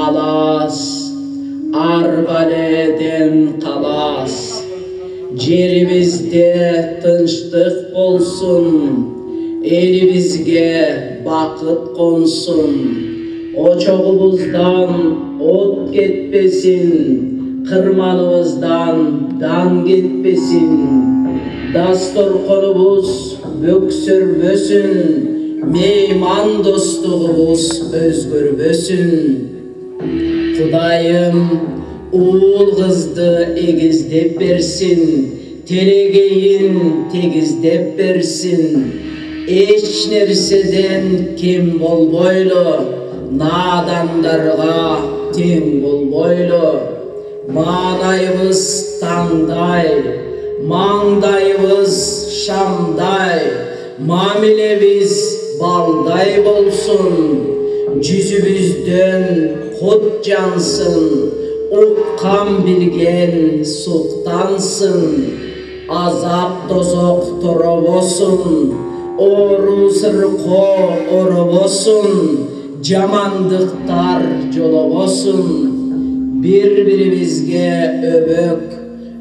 Alas, arbaleden kalas. Jerimizde tınçlık olsun, elibizge bakıt konsun. Oçoğumuzdan ot ketpesin, kırmanımızdan dan ketpesin. Dastorkonumuz böksürmösün, meyman dostluğumuz özgürmösün. Kudayım uğul kızdı egizdep bersin, telegeyin tegizlep bersin. Eç nerseden kim bolboylu, nadandarga ten bolboylu. Manayımız tangday, mangdayımız şamday, mamilemiz balday bolsun. Yüzümüzden kut cansın, ukkan bilgen suktansın. Azap dozok torobosun, oru sırko orobosun. Jamandıktar jolobosun. Birbirimizge öbök,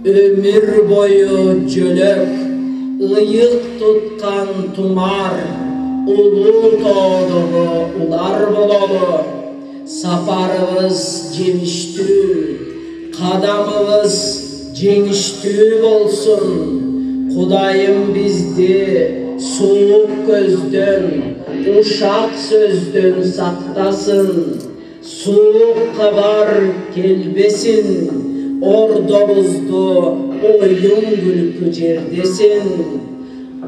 ömür boyu jölök. Iyık tutkan tumar, ulu toğduğu ular bololu. Saparımız jemiştүү, kadamımız jеңiştүү bolsun. Kudayım bizdi soğuk gözden, uşak sözden saktasın. Soğuk kabar kelbesin, ordumuzdu oyun gülkü jerdesin.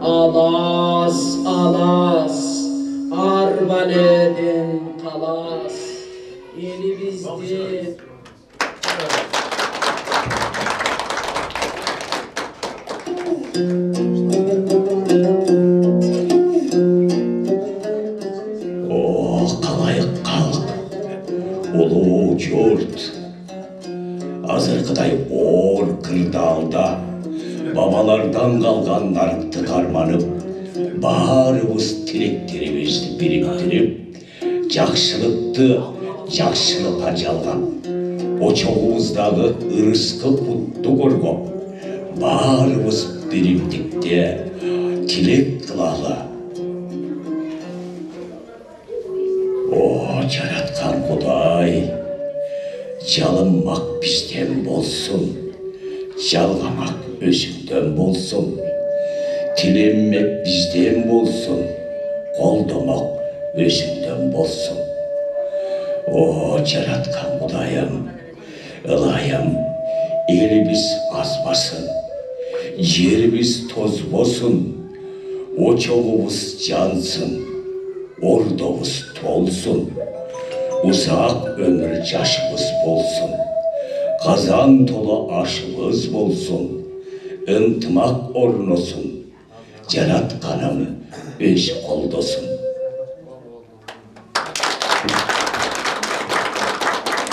Alas, alas, arbaleden kalas. Elimizde kalayık kalk, ulu jurt. Azırkıday or kırdalda babalardan kalgan narıktık armanıp, barımız tileklerimizni biriktirip, jakşılıkты jakşılıkka жалган, очоğumuzdagı ырыскы путtu korgop, barımız birimdikte tilek kılalı. O jaratkan Kuday, жалынмак бизден болсун, жалгамак өзүңдөн болсун, тиленмек бизден болсун, колдомок өзүңдөн болсун. O жараткан Кудайым, ылайым, элибиз азбасын, жерибиз тозбосун, очогубуз жансын, ордобуз толсун, узак өмүр жашыбыз болсун, казан толо ашыбыз болсун, ынтымак орносун, жаратканым өз колдосун.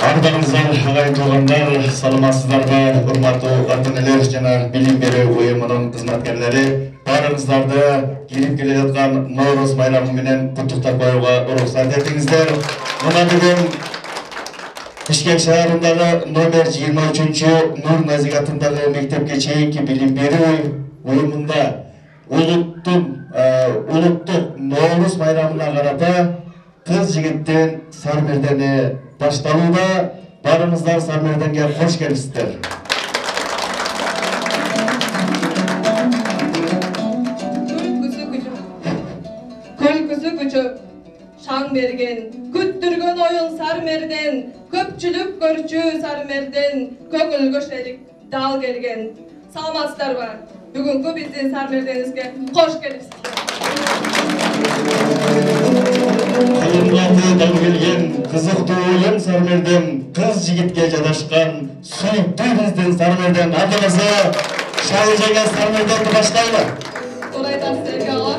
Ардаңыздар, ағайын туғандар, саламатсыздарбы, урматтуу ата-энелер жана билим берүү уюмунун кызматкерлери, баарыңыздарды келип келе жаткан Наурыз байрамы менен куттуктап коюуга уруксат этиңиздер. Мына бүгүн Бишкек шаарындагы номер 23 Нур Назик атындагы мектепке чейинки билим берүү уюмунда улуттук Наурыз байрамына карата кыз жигиттин сармердени башталууда. Барыңыздар сармерденге кош келипсиздер. Көлкүсү күчөп, шаң берген, күттүргөн оюн сармерден, көпчүлүк көрчү сармерден, көңүл көшелик дал келген. Саламатсыздарбы? Бүгүнкү биздин сармерденибизге кош келипсиздер. Кылымлаты дал келген, кызыктуу оюн сармерден, кыз жигитке жадашкан, сүйүктүү биздин сармерден. Атыңызы шалыжайга сармерденди баштайлы. Сол айтасыз элге ала.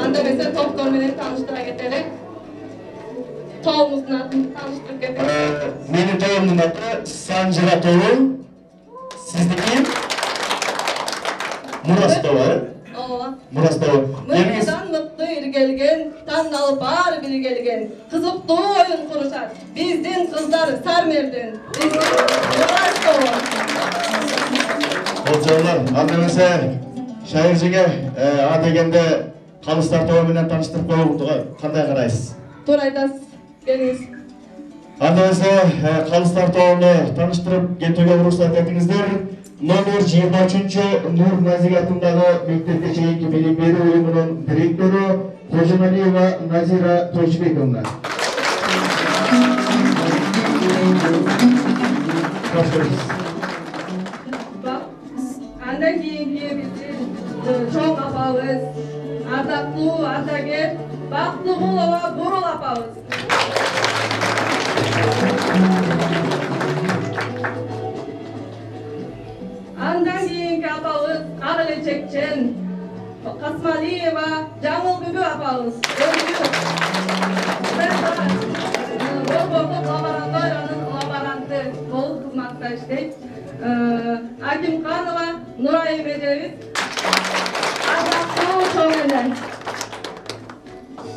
Анда эмесе топтор менен тааныштыра кетели. Тообуздун атын тааныштырып кетели. Менин тоомдун аты Санжыра тобу. Сиздики? Мурас тобу, э? Ооба. Мурас тобу. Мындан мыкты biri gelgen, tannalı bari biri gelgen. Kızıktуу oyun kuruşat. Bizdin kızlar Sarmer'den. Bizdin Yavaştoğun. Olcanlar, andemese şairciге A дегенде Қалыстар тобы менен таныштырып коюуга кандай карайсыз? Туура айтасыз. Келиңиz. Andemese Қалыстар тобуну таныштырып кетүүгө уруксат этиңиздер. Номер 23 Нур Назига атындагы мектепке чейинки билим берүү уюмунун директору Кожомалиева Назира Тойшбековна. Andan keyingi bizdin çoğ apabız, ardaqlуу ардагер Бактыгулова Бурул апабыз. Andan keyingi apabız Kağılecekçen Kasmaliyeva Жаңыл Бүбү апабыз. Борборлук лабораториянын лаборанты болуп кызматта иштейт. Акимханова Нурайым эжебиз. Ардактуу чоң эле.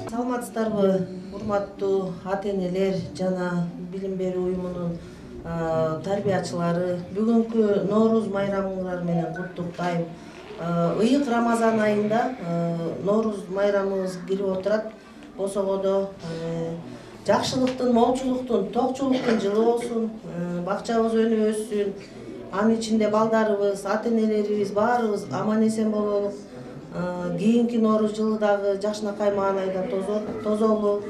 Саламатсыздарбы, урматтуу ата-энелер жана билим берүү уюмунун тарбиячылары. Бүгүнкү Норуз майрамыңар менен куттуктайм. Ыйык Рамазан айында Норуз майрамыбыз кирип отурат. Босогодо жакшылыктын, молчулуктун, токчулуктун жылы болсун, бакчабыз өнүп өссүн. Анын ичинде балдарыбыз, ата-энелерибиз баарыбыз аман-эсен бололу. Кийинки Норуз жылы дагы жакшынакай маанайда тозолу.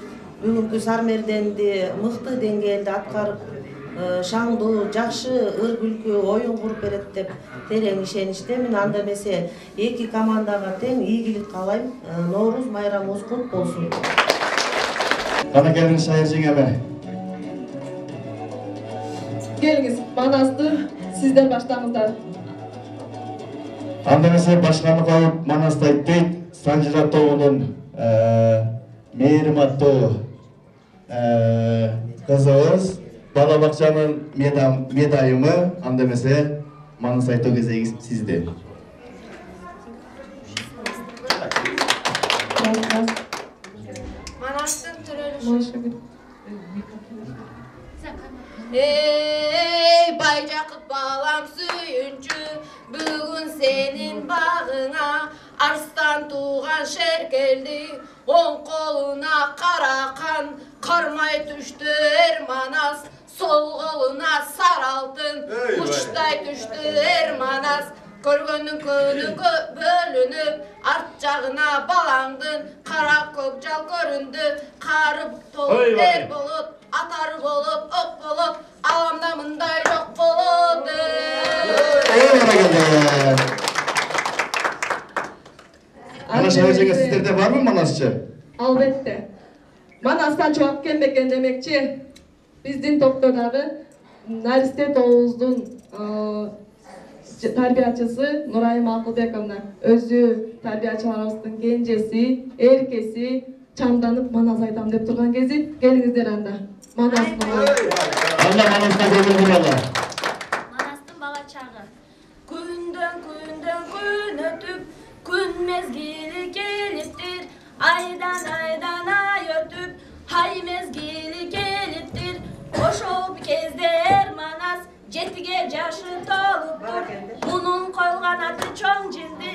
Бүгүнкү Сармерденди мыкты деңгээлде аткарып, шаңдуу, жакшы ыр күлкү оюн куруп берет деп терең ишеништемин. Анда эмесе эки командага тең ийгилик каалайм. Норуз майрамыбыз кут болсун. Кана келиңиз шаиржиңеме. Келиңиz, манасты сиздер баштаңыздар. Андемесе башканы коюп манастайт дейт. Санжира тобунун Мээрим аттуу кызыбыз бала бакчанын медайымы. Андемесе манас айтуу кезеги сизде. Manastın türelişi. Ey Baycakıp balam suyuncu, bugün senin bağına arslan tuğan şer geldi. On koluna karakan, karmay düştü Ermanas. Sol koluna sar altın, uçtay düştü Ermanas. Көргөнүн көнү бөлүнүп, арт жагына балаңдын, кара көк жал көрүндү, карып толуп эр болуп, атар болуп, ок болуп, аламда мындай жок болду. Ana şairciğe sizlerde var mı manasçı? Albatta. Manastан чогуп келбекен демекчи. Биздин топто дагы Наристе тобубуздун tarbiyaçısı Nurayım Akılbekovna. Özü tarbiyaçılarımыздың kenjesi, erkesi çamdanıp manas aytam dep turgan kezi gelingizler anda. Manas manas. Anda manasına koyun buralar. Manastın bala çağı. Günden gün ötüp, gün mezgili geliptir. Aydan ay ötüp, hay mezgili geliptir. Hoş ol bir kezde Ermanas. Жетиге жашы толуптур, мунун койгон аты чоң жинди,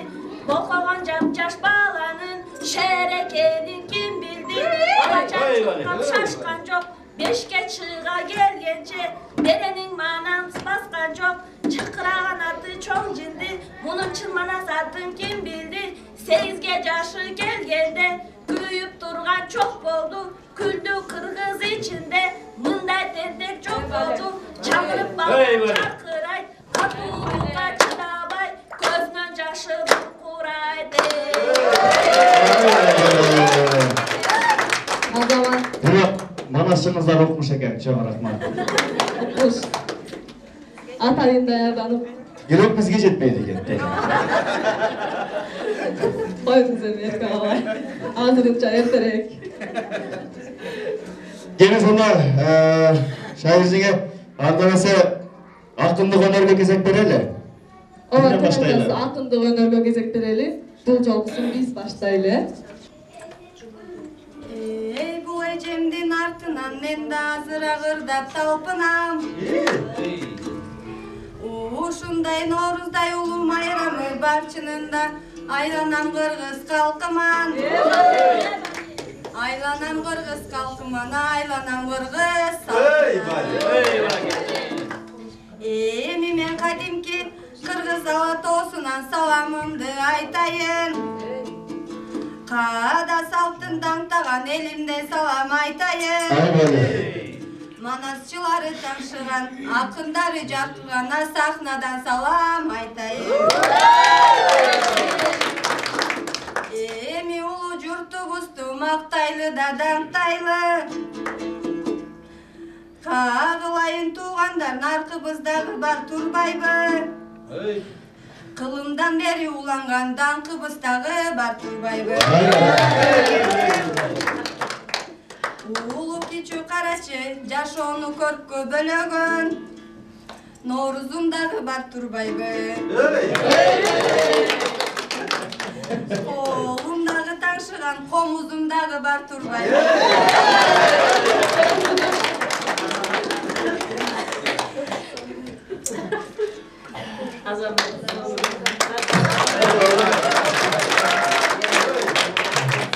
болкогон жап-жаш баланын, шерекенин ким билди, балача чыккан шашкан жок, бешке чыга келгенче, беренин маанасы баскан жок, чакыраган аты чоң жинди, мунун чын манас атын ким билди, 8ге жашы келгенде, күйүп турган чок болду, күлдү кыргыз ичинде, мындай тентек жок болду. Çağırıp bağırıp çakırayt, katılığa çıdabay, gözünün caşı kuraydı. O zaman Yok, manasçınızlar okumuş eken, çok rahmat. okumuş. Atayın dayadanıp Yok bizge jetmeydi eken. koyun seni yakalay. Ağzınıpça erterek. Gene sonra şairciğe andemese akındık önörgü gezek bereli. Ova Kimden başlayalım? tezgası akındık önörgü gezek bereli. Бұл жолғысын біз баштайлы. Bu ecemdin artынан men de azır ağırdap talpınam. Ушундай Nooruzday улуу майрамы барчынында айланам кыргыз калкыман. Айланам кыргыз калкыман, айланам кыргыз калкыман. Эми мен кадимки кыргыз алатоосунан саламымды айтайын. Каада салттын даңтаган элимде салам айтайын. Манасчылары таңшыган, акындары жаркыгана сахнадан салам айтайын. Эми улуу журтубузду мактайлы да даңтайлы. Кагылайын туугандар наркыбыздагы бар турбайбы. Кылымдан бери уланган даңкыбыздагы бар турбайбы. Улуу кичүү карачы жашоону көрккө бөлөгөн. Nooruzumдагы бар турбайбы. Колумдагы таңшыган комузумдагы бар турбайбы.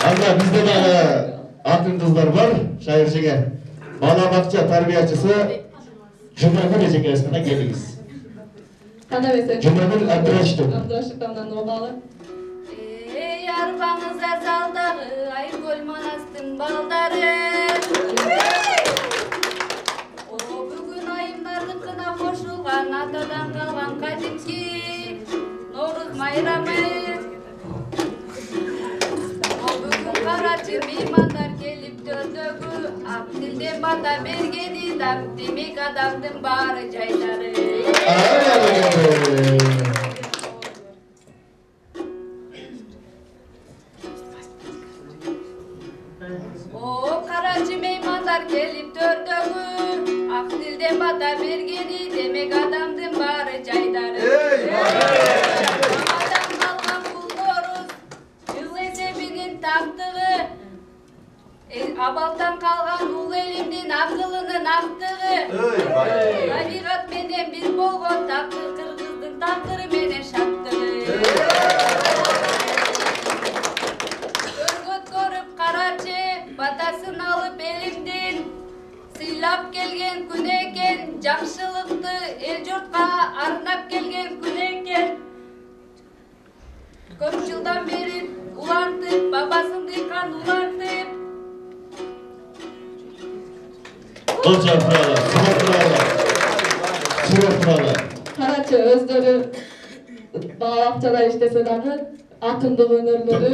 Анда бизде дагы атын кыздар бар, шайырчыга. Бала бакча тарбиячысы Жумагүл эжекесине келиңиз. Кандай эсен? Жумагүл Абдрашитов. Абдрашитовдон обалы. Арбаңыздар залдагы Айгөл Манастын балдары. Бүгүн айымдардыкына кошулган атадан калган кадимки Nooruz майрамы. Бүгүн карачы меймандар келип төрдөгү ак тилден бата бергени дам демек адамдын баары жайдары. Карачы меймандар келип төрдөгү ак тилден бата бергени демек адамдын баары жайдары. Адам калган бул Nooruz жыл эсебинин тактыгы. Абалдан калган ул элимдин акылынын актыгы. Табигат менен бир болгон тактыр кыргыздын тактыры менен шаттыгы. Өргөт көрүп карачы батасын алып элимдин сыйлап келген күн экен, жакшылыкты эл журтка арнап келген күн экен. Көп жылдан бери улантып, бабасын дыйкан улантып. Карачы өздөрү бала-бакчада иштесе дагы акындык өнөрлөрү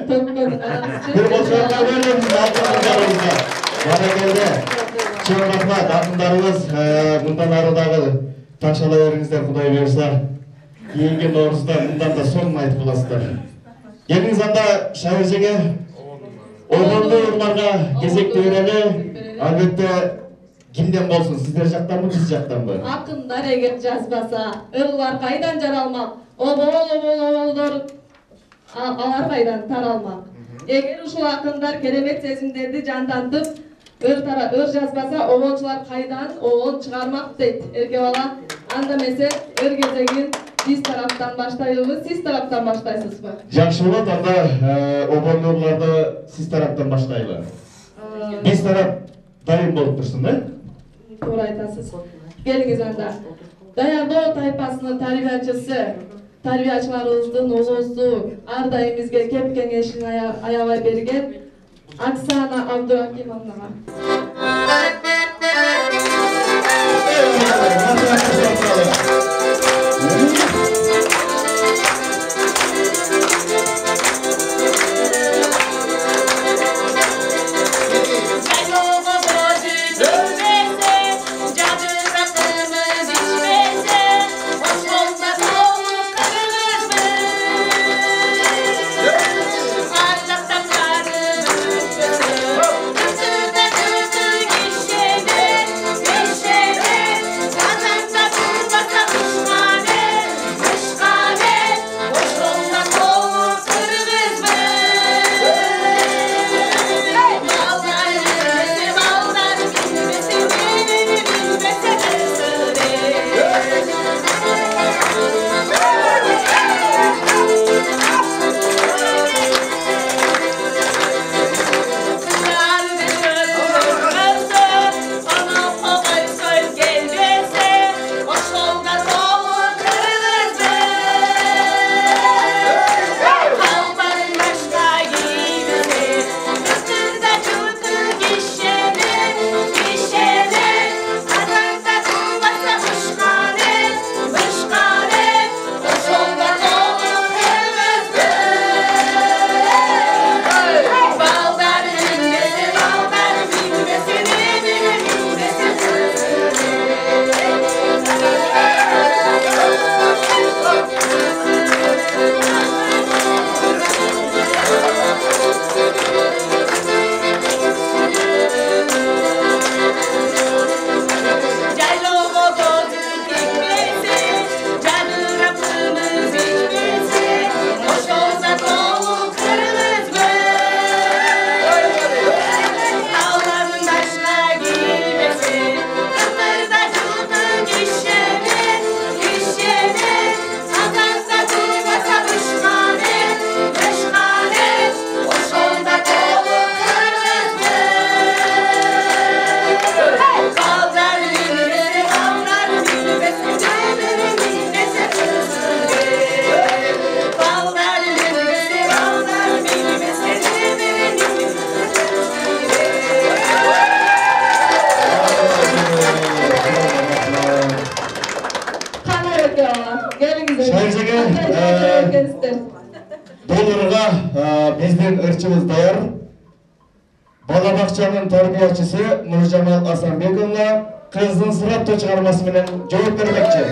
төккөн анасы. Бир болсо акындарыбызга. Бара келди. Чоң рахмат акындарыбыз, мындан ары дагы таңшала бериңиздер, Кудай буйрса. Кийинки Nooruzда мындан да соң айтып каласыздар. Келиңиз анда шайырчыга обондуу урларга кезекти берели. Албетте кимден болсун, сиздер жактанбы, биз жактанбы? Акындар эгер жазбаса, ырлар кайдан жаралмак? Оболдор алар кайдан таралмак? Эгер ушул акындар керемет сезимдерди жандантып, ыр жазбаса, обончулар кайдан обон чыгармак дейт эрке бала. Анда эмесе ыр кезегин биз тараптан баштайлыбы, сиз тараптан баштайсызбы? Жакшы болот, анда обондурларды сиз тараптан баштайлы. Биз тарап дайым болуп турсун, да? Туура айтасыз. Келиңиз анда. Даярдоо тайпасынын тарбиячыларыбыздын улуусу ар дайым бизге кеп кеңешин аябай берген Оксана Абдуракимовнага. Thank you. Болырға біздің ырчыбыз даяр. Балабақчаның тәрбиячісі Нұржамал Асанбекұлына қыздың сұрапты шығармасымен жауап бермекші.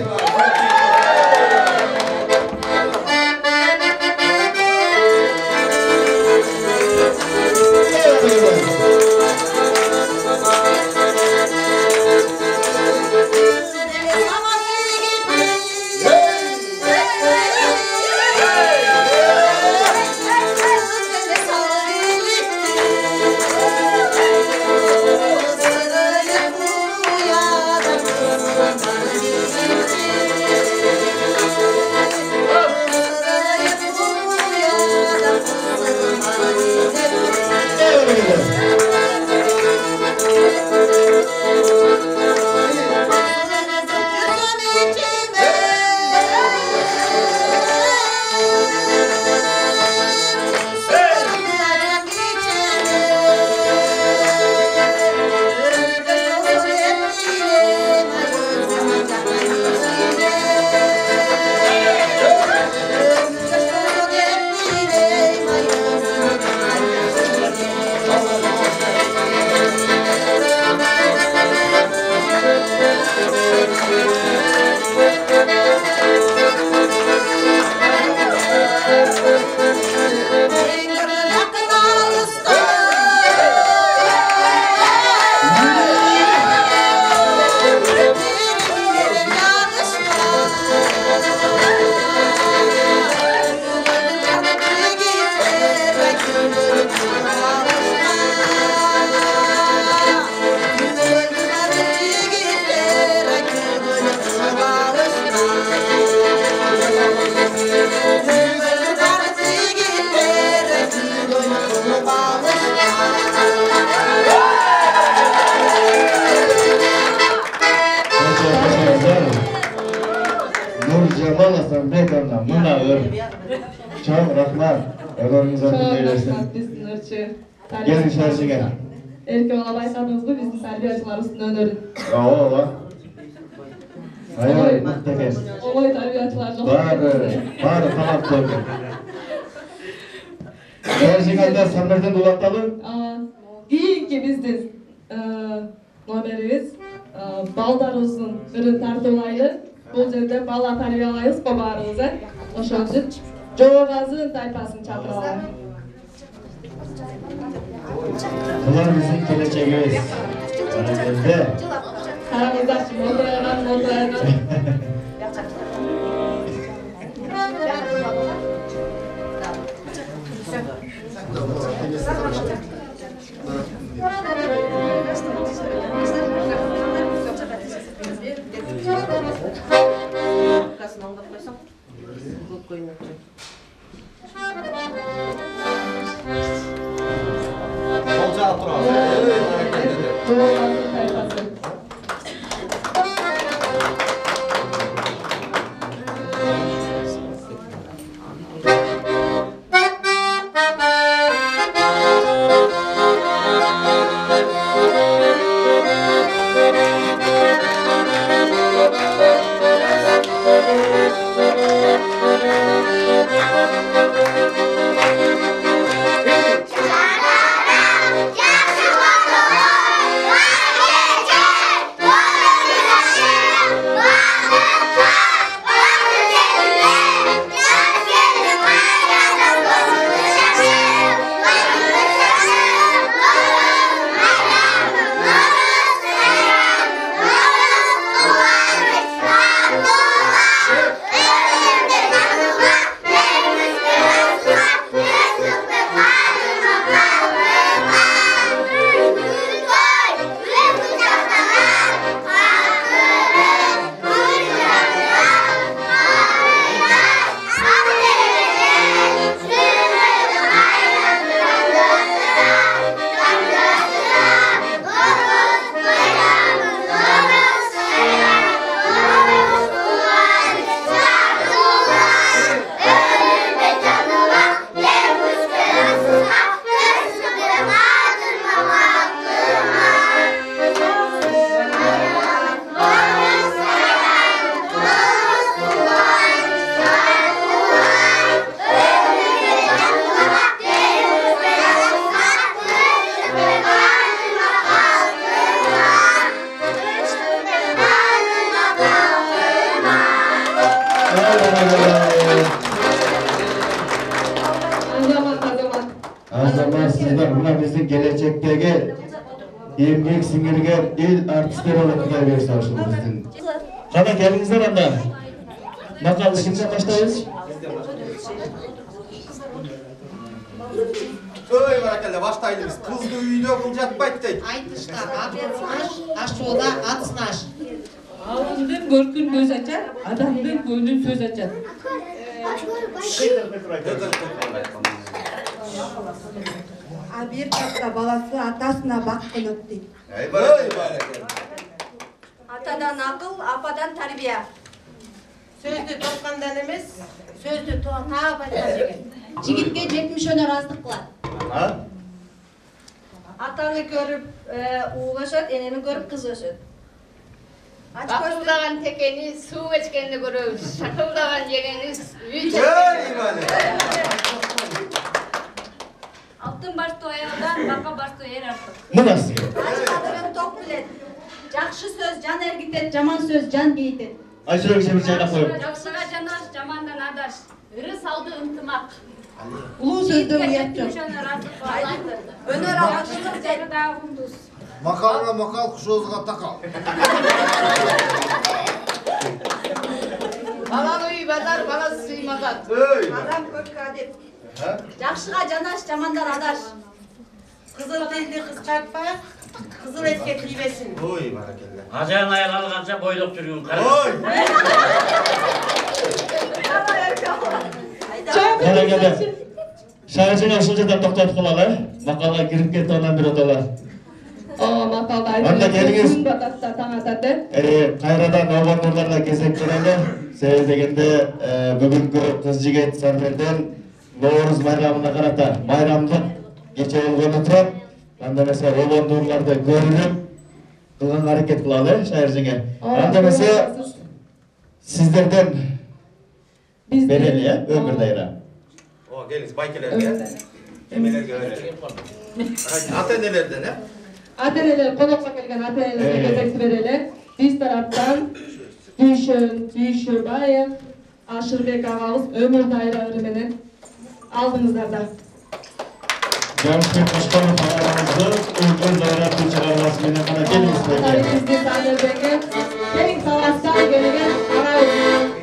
Nurjamal Aslanbekovna mına ör. Çok rahmat. Öğrenimize dinlersin. Біздің ұрчы. Gelin şarjıga. Erke ola байқадыңыз ба біздің тәрбиячылар үстін өнерін. Ola. Ay muhtekem. Олай тәрбиячылар жоқ. Bari tamam koydum. Şarjıganda Samer'den dolaştalım. Кейінгі біздің номеріміз балдарымыздың үрін тартылайлы. Бұл жерде бала тәрбиялайыз бабарымыз. Ошол үчүн Жоғазын тайпасын чакыралар. Bunlar bizim geleceğimiz. Önümüzde. Караңыздарчы, молдырайган. Buna bizim gelecekteki emgek singirgen il artistler olarak Kuday berse aşkım bizim. Kana gelinizler anda. Makal kimden başlayız? Öy barakalla başlayız. Kızdı uyudu bulacak tek. Айтышта апетсынаш, ашууда атсынаш. Ağzından görkün göz açar, adamdan gönlün söz açar. Bir katta balası atasına bakkılık deyip. Öy barakalla. Atadan akıl, apadan terbiye. Сөзді топқандан емес, сөзді таап айтқан деген. Жігітке 70 өнер аздық қылады. Atаны görüp uğulaşır, eneni görüp kızlaşır. Akıldagan tekeni su içkenini görürüz. Şakıldagan yegeni üy Öy çekeni. barakalla. Altın başta ayağından, baka başta yer artık. Bu nasıl? Açmadырын тоқ біледі. Жақшы сөз жан әргітет, жаман сөз жан бейітет. Ayşe bir çayla koyup. Жақсыға жанаш, жамандан адаш. Ірі салды ынтымақ. Ұлы сөздің ұят жоқ. Өнер алашылық жері дағы құндыз. Makalına makal kuşoğuzға takal. Баланы үй базар, баласы сыймазат. Öy. Адам көпке адет. Жақшыға жанаш, жамандан адаш. Қызыл телді қысқартпа, қызыл етке тибесін. Öy barakalla. Azan ayal alğanca boyluk türgün karı. Öy. Kana gele. Şarjına şuncadan toktatıp kılalar. Makala girip ketdi ondan bir odalar. Makalda Anda geliniz. Gün batakta taң atады. Kayradan Novan Nurlarla gezek geleler. Sebep degende bugünkü kız jigit Sarmer'den Novruz bayramına karata bayramlık geçe olgonu turap. Anda mesela Novan Nurlar'da görünüp kılgan hareket kılalı şairciğe. Anda mesela sizlerden bereli ya ömür dayra. O geliniz baykelerge. Emelerge öyle. Atenelerden he? Ата-энелер, конокка келген ата-энелерге кезекти берели. Биз тараптан Түйшөбаев, Ашырбек агабыз өмүр дайралары менен алдыңыздарда. Jamshid Qo'shqonov ағамызды o'zbek davlat chiqarmasi bilan mana kelingizlar. Tariximizde Sadir'deki keng savaştan gelgen agabız.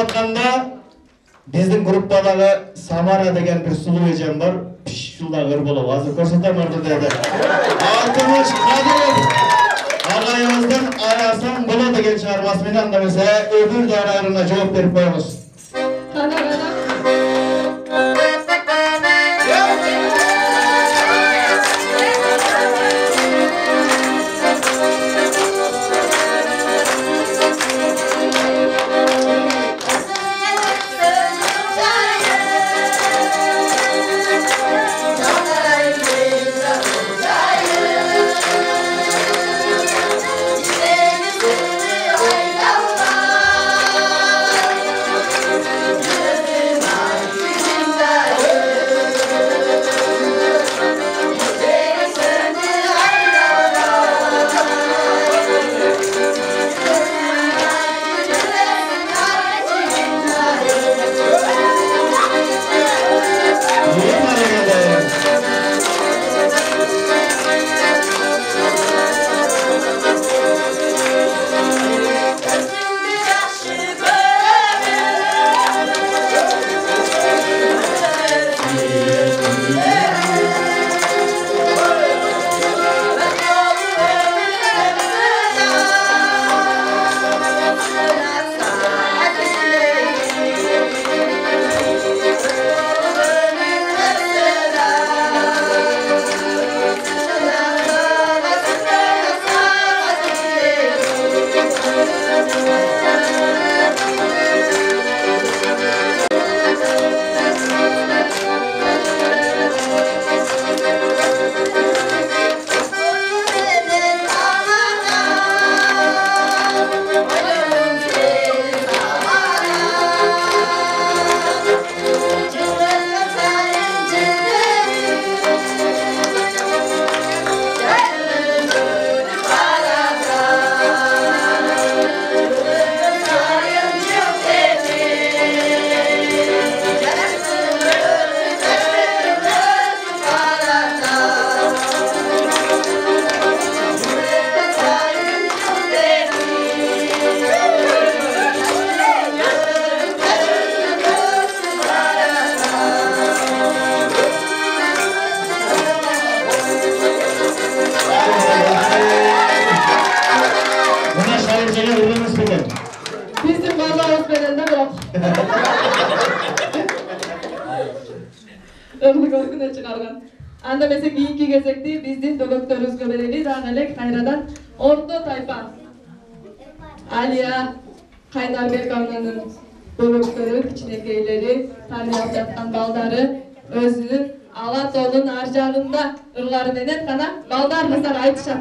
atkanda bizning gruppadagi Samara degan bir suluv ejam bor. Shunda g'ir bo'lib hozir ko'rsataman dedi. Altimish Qodirov ag'ayimizdan ayasam bo'la degan chorvasi bilan demasa, o'g'il daralarına javob berib qo'yamiz. Qana qana. Bizim vallahi özbedende bırak. Ömrü korkuna çıkargan. Anda mesela kiyinki gezekti bizden doktoruz göbereli danelek hayradan orta tayfa. Aliya Kaynarbek Avna'nın doktoru, kiçinekeyleri, tanıyap yatkan baldarı, özünün Alaton'un arjağında ırları menet kana baldar kızlar aytışan.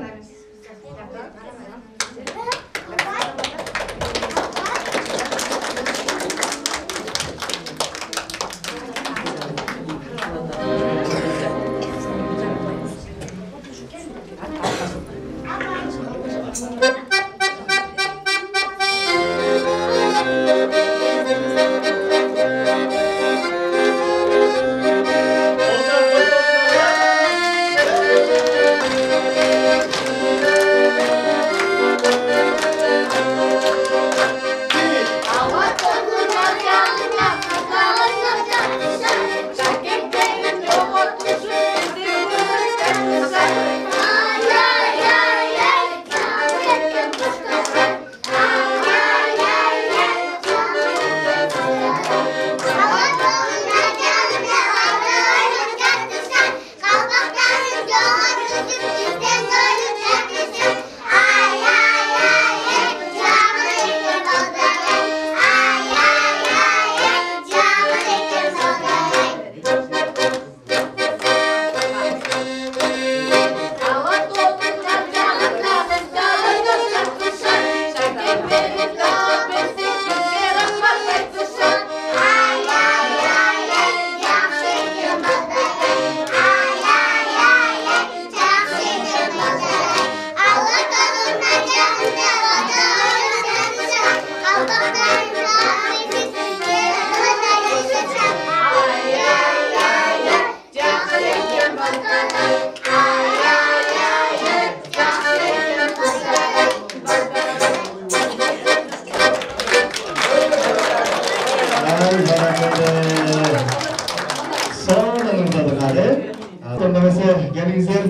Келиңиздер.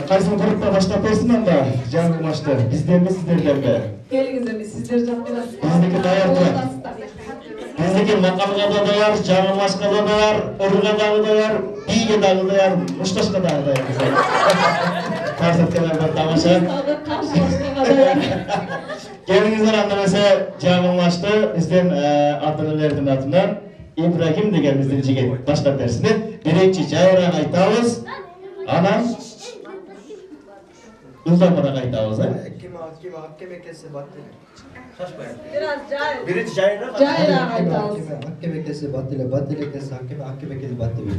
Кайсы группа баштап берсин анда жаңы машты? Бизденби, сиздерденби? Келиңиздер, сиздер жактырасыз. Биздики даярбы? Биздики макалга да даяр, жаңы машка да даяр, ырга дагы даяр, бийге дагы даяр, мушташка дагы даяр. Карсаткалар бар тамаша. Келиңиздер анда эмесе жаңы машты бизден ата-энелердин атынан Ибрагим деген биздин жигит баштап берсин. Биринчи жайраак айтабыз. Анан ылдамыраак айтабыз, Ким экеси баттеле. Biraz cahil. Birinci jayraak. Jayraak айтабыз. Hakem ekesi battele, battele ekesi hakem ekesi battele.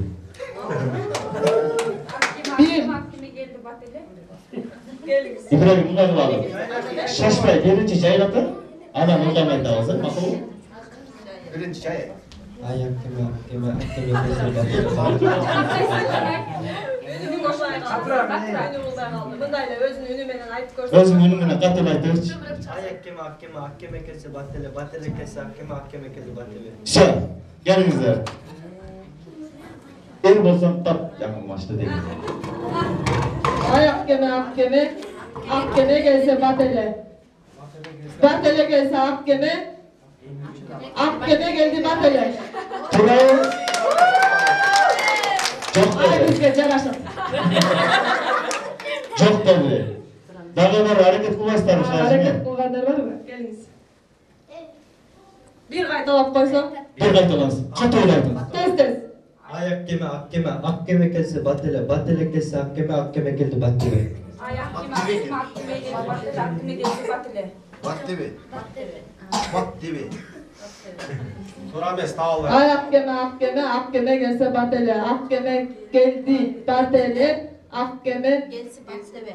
Hakime geldi batele. İbrahim mындай кылалы. Шашпай биринчи жайракты, анан ылдам айтабыз, макул? Birinci jayraak. Hakem ekesi battele. Mındayla özünün ünü menen aytıp görsün. Özünün ünü menen katıl aytırç. Hakem ekesi battele, battele ekesi hakem ekesi battele. Şa, gelingizler. El bolsam tap жаңылмашты деген. Hakeme gelse batele. Batele gelse hakeme geldi batele. Turayı. Çok Ay dedi. bizge jaraşat. Çok dedi. Dagı bir hareket kılmazlar mı? Hareket kılganlar var mı? Geliniz. Bir qaytalap koysam. Bir qaytalanız. Katı oynaydın. Tez. Hakem ekesi battele, battele ekesi hakem ekesi battele. Ay hakime geldi batele, hakime geldi batele. Battebe. Battebe. Soramez tağlar. Ay hakeme gelse batele. Hakeme geldi batele. Hakeme gelse batele.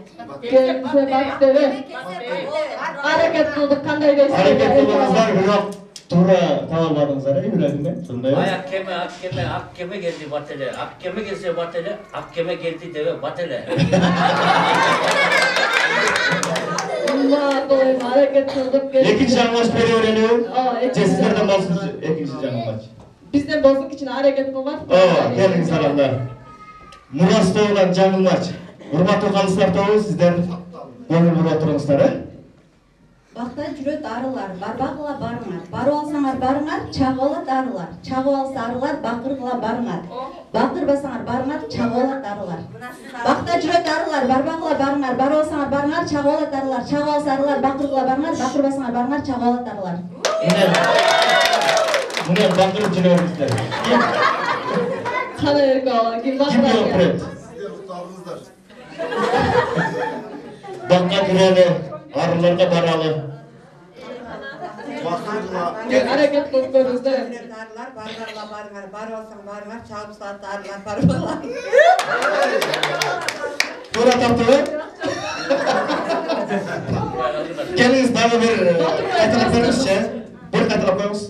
Hareket kıldık kanday değişti. Hareket kılmanızlar yok. Tura tavalmadınızlar İbrahim Bey. Ay hakkeme geldi batele. Hakkeme gelse batele, hakkeme geldi deve batele. Allah dolayım hareket kıldık. İkinci canlımaç beri öğreniyor. ikinci Sizlerden bahsediyor. İkinci canlımaç. Bizden bozuk için hareket kılmak. Gelin saranda. Muras doğulan canlımaç. Hurmatlı kalıslar doğu sizler gönül vura oturunuzlar. Bakta жүрөт арылар, барбагыла барыңар. Барып алсаңар барыңар, чагып алат арылар. Чагып алса арылар, бакыргыла барыңар. Бакырбасаңар барыңар, чагып алат арылар. Bakta жүрөт арылар, барбагыла барыңар. Барып алсаңар барыңар, чагып алат арылар. Чагып алса арылар, бакыргыла барыңар. Бакырбасаңар барыңар, чагып алат арылар. Mune bakırıp жүрөңүздөр. Kana erke olan kim Kim bakıra yok gel. red? Bakka gireli, arılarga baralı. Hareket kılıp görürüzde. Arılar barbarla barıngar, barı olsan barıngar, çağıp saatte arılar barbarlar. Tura taptı. Geliniz daha bir katılıp koyunuzca. Bir katılıp koyunuz.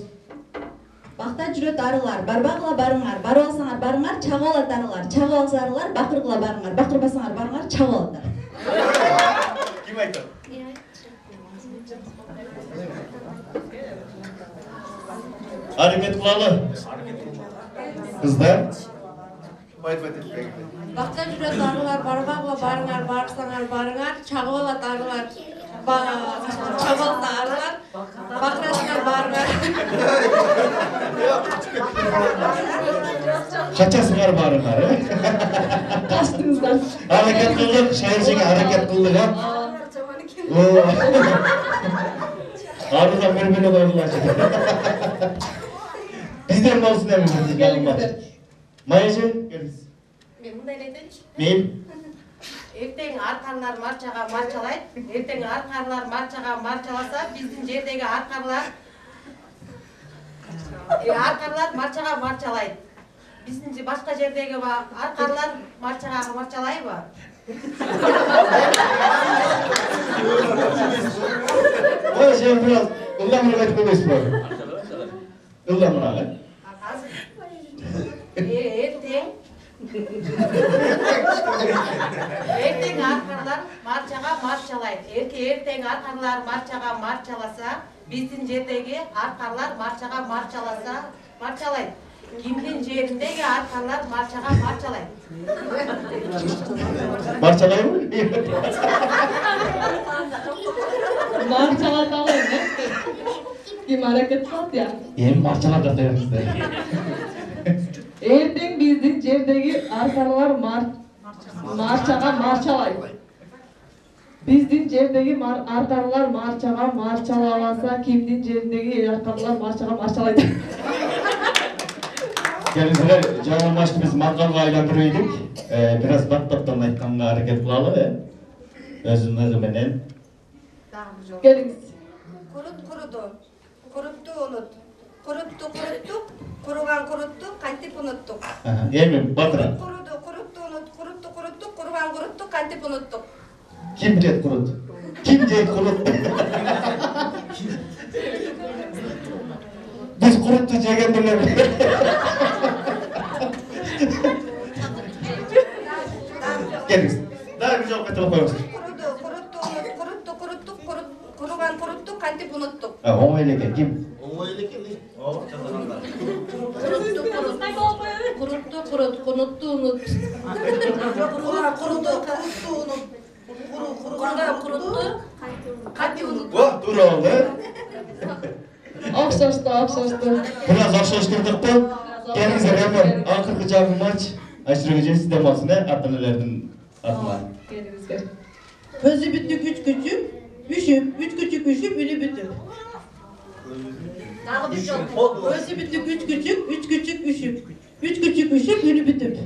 Bakta жүрөт арылар, барбагыла барыңар. Барып алсаңар барыңар, чагып алат арылар. Чагып алса арылар, бакыргыла барыңар. Бакырбасаңар барыңар, чагып алат. Kim aytты? Hareket kılalı. Kızlar. Bakta жүрөт арылар, барбагыла барыңар, барсаңар барыңар, чагып алат арылар. Чагып алса арылар, бакырасыңар барыңар. Kaçasınlar barınlar. Kaçtınızlar. Hareket kıldık, şehirciğe hareket kıldık ha. Arıdan birbirine koydular. Bizden mi olsun eminiz? Gelin. Mayacı, geliniz. Men мындай айтайынчы. Neyim? Эртең аркарлар марчага марчалайт. Эртең аркарлар марчага марчаласа, биздин жердеги аркарлар марчага марчалайт. Биздин башка жердеги аркарлар марчага марчалайбы? Ой, sen biraz ıllamına kaçıp koymayız bu. Illamına kaç. Эртең аркарлар марчага марчалайт. Эртең аркарлар марчага марчаласа, биздин жердеги аркарлар марчага марчалайт. Kimdin жерindegi arkanlar marçaga marçalayt. Marçalay mı? Marçalat alayım. Kim hareket kıldı ya. Hem marçaladı da bizde. Erten bizdin jerdegi arkanlar marçaga marçalay. Bizdin jerdegi arkanlar marçaga marçalabasa kimdin жерindеги arkanlar marçaga marçalaydı. Gelizler canlanmıştı biz makalga aylandırıyorduk. Biraz bat-battan aytkanга hareket kılalı. Özümüzü menen. Geliniz. Kurudu. Kuruttu unut. Kuruttuk. Kurugan kuruttuk, kantip unuttuk. Emin batıra. Kuruttu unut. Kuruttuk. Kurugan kuruttuk, kantip unuttuk. Kim diyet kurut? Kim diyet kurut? Biz kuruttu jegendiler. Geliniz. Daha güzel katılıp koyuyoruz. Kuruttuk. Kurugan kuruttuk, kantip unuttuk. Oğayleken kim? Oğayleken ne? O çatıranda. Kuruttu unut. Kuruttu, kantip unuttuk. Dur oldu. Okşaştı. Biraz okşaştırdık da. Gelinize hemen akırkı cavı maç. Aşırı sistem olsun atlılarının atma. Geliniz. Közü büttük üç küçük, üç küçük üşüp ünü büttük. Közü büttük üç küçük üşüp, ünü büttük.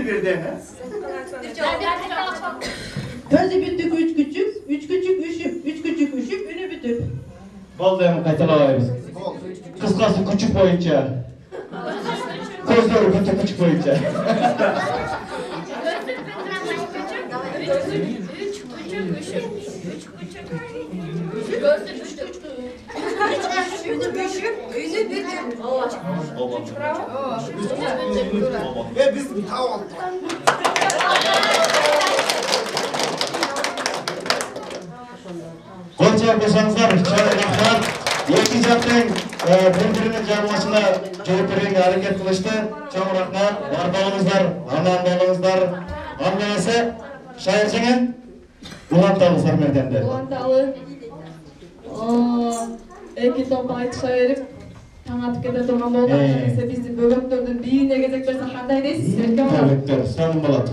Birden ha? Közü büttük üç küçük üşüp, ünü büttük. Boldu hemen kaytalayız. Kıskası küçük boyunca. Gözleri küçük boyunca. Ve biz tamam. Koyca boşanızlar, çağırınızlar. İki jaktın birbirinin camiasına cevaplarıyla hareket kılıştı. Çoğuraklar, barbalığınızlar, anandalığınızlar, anlayası, şaircine, Ulantalı Sarmerden'de. Ulantalı. Eki topa aytışa verip, taң atıp kete turgan boldu. Ese bizdin bөгөктөрдүн бийине кезек берсе кандай дейсиz? Эрке болот. Bөгөктөр, сау болот.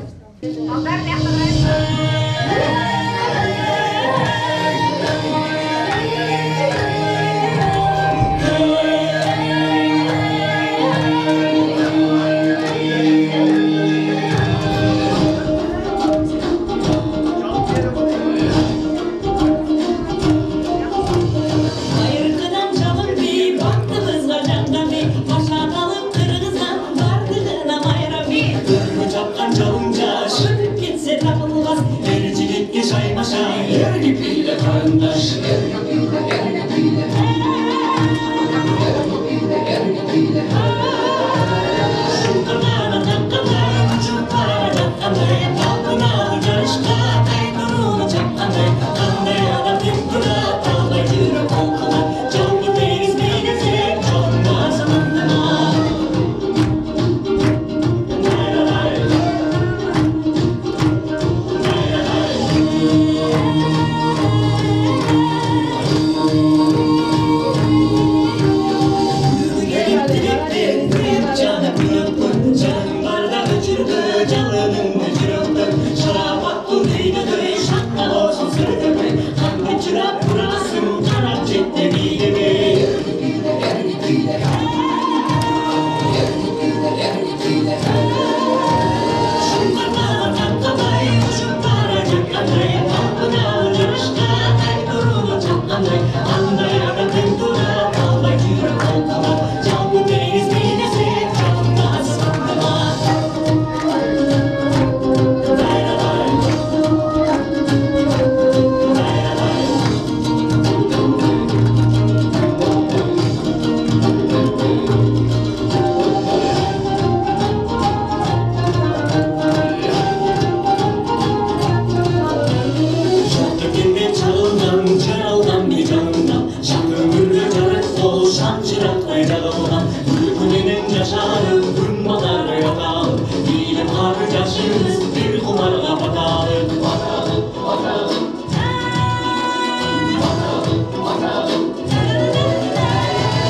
başımız bir kumarga batalım. Batalım, batalım.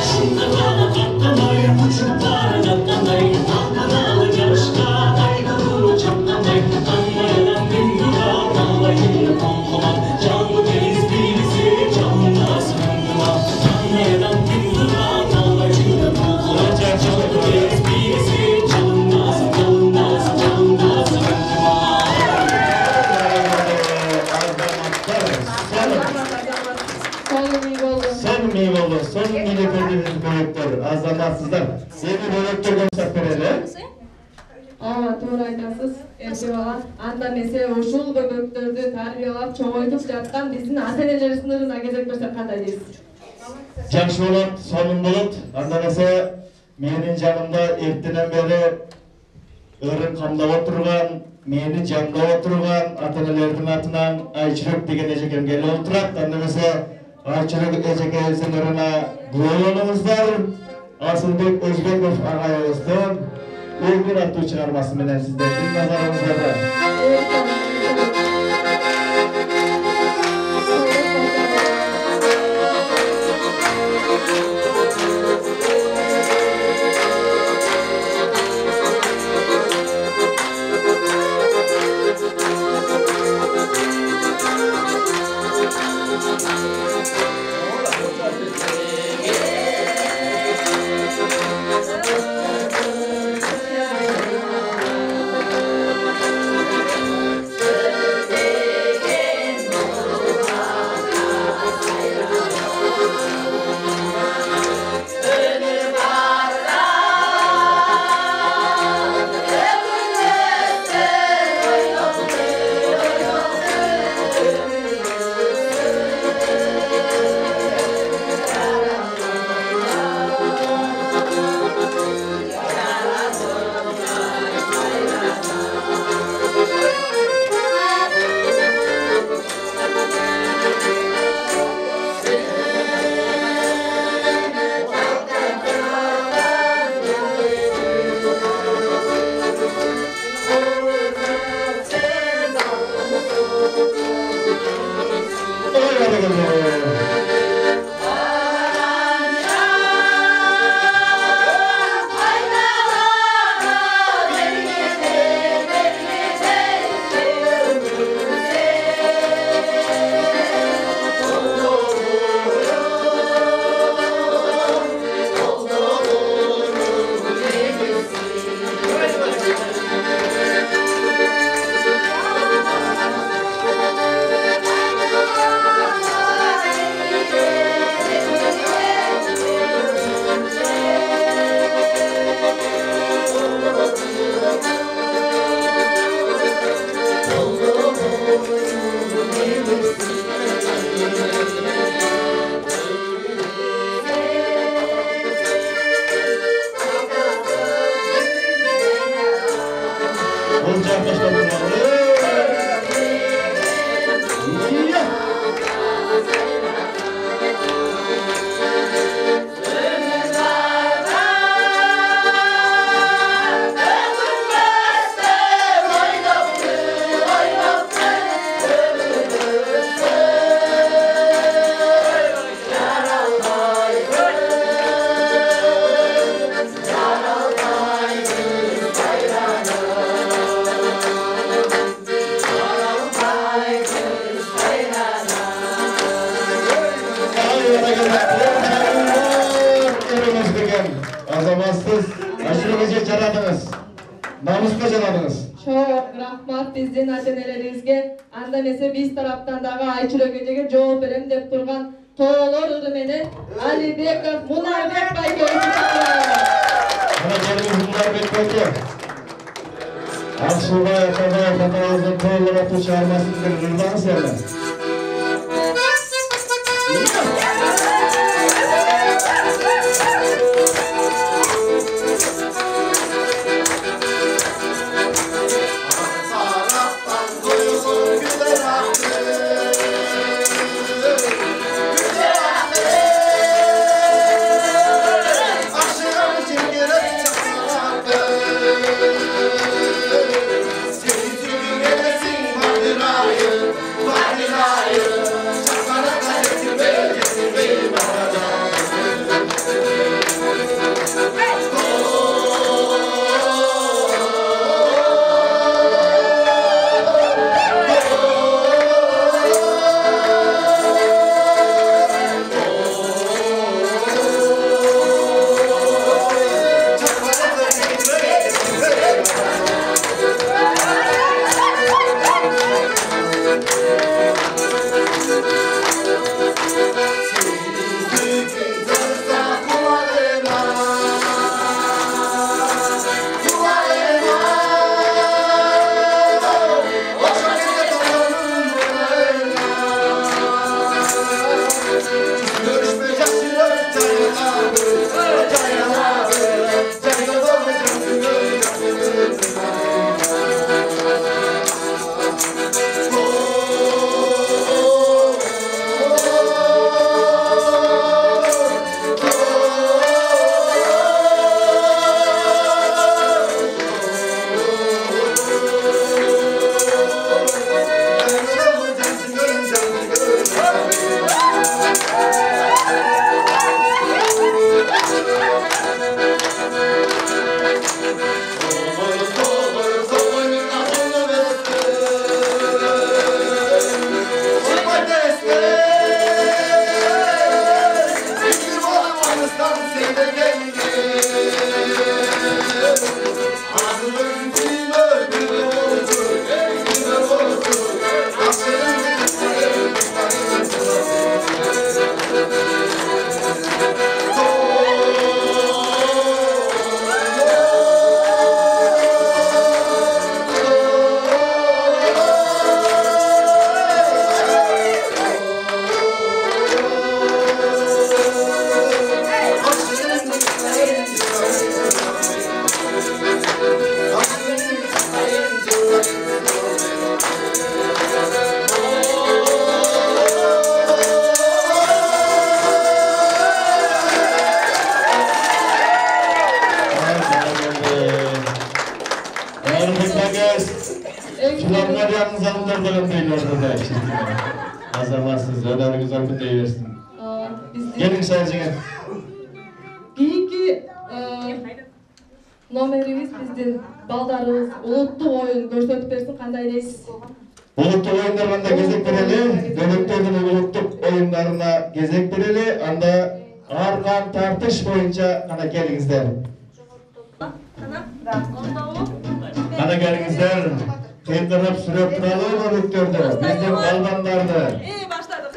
Şunlarla katlanay, uçup var katlanay. Almanalı yarışta ayrılır çatlanay. Anlayan bin duran ağlayın konkuman. Canlı deniz birisi canına sığınma. Anlayan bin duran ağlayın konkuman. Canlı deniz birisi canına sığınma. Canına sığınma. Son meyve oldu. Son meyve verdiğimiz börekler. Azamatsızlar. Yeni börekler gösterip verelim. Aa, doğru aytasız. Erkek bala. Anda mesela uşul böböktörдү tarbiyalап çoğoytup жаткан биздин ата-энелер сыныбына кезек берсек кандай дейсиz? Жақсы болот, сонун болот. Анда нерсе менин жанымда эртеден бери өрүн камдап отурган, мени жамдап отурган ата-энелердин атынан Айчүрөк деген эжекем келип отурат. Анда нерсе Айчүрөк эжекебиздин ырына күбө болуңуздар. Асылбек Өзбеков агайыбыздын Өгүн аттуу чыгармасы менен сиздердин назарыңыздарда. Azamatsız, aşırı gece çaradınız. Namusla çaradınız. Çok rahmat bizden ata-enelerimizge. Anda mesela biz taraftan dağı Ayçürök Eje'ge жооп берем деп турган тоолор ыры менен Алибеков Мунарбек байкебиз чыкты. Ana gelin Münarbek Bayke. Aksu'da Atabay Fatah'ın toğları atı çağırmasıdır. Rıdvan'ı sevme. Herkes Filarmoniyanın zanlarından değillerdi da işte. Azamarsınız, öyle güzel bir deyiversin. Gelin sayıcıya. Keyinki номерибиз биздин балдарыбыз улуттук оюн көрсөтүп берсин, кандай дейсиз? Улуттук оюндарга кезек берели, дөөлөктөрдүн улуттук оюндарына кезек берели, анда аркан тартыш боюнча кана келиңиздер. Кана келиңиздер. Кыйкырып сүрөп туралы дөөлөктөрдү, биздин балбандарды. Баштадык.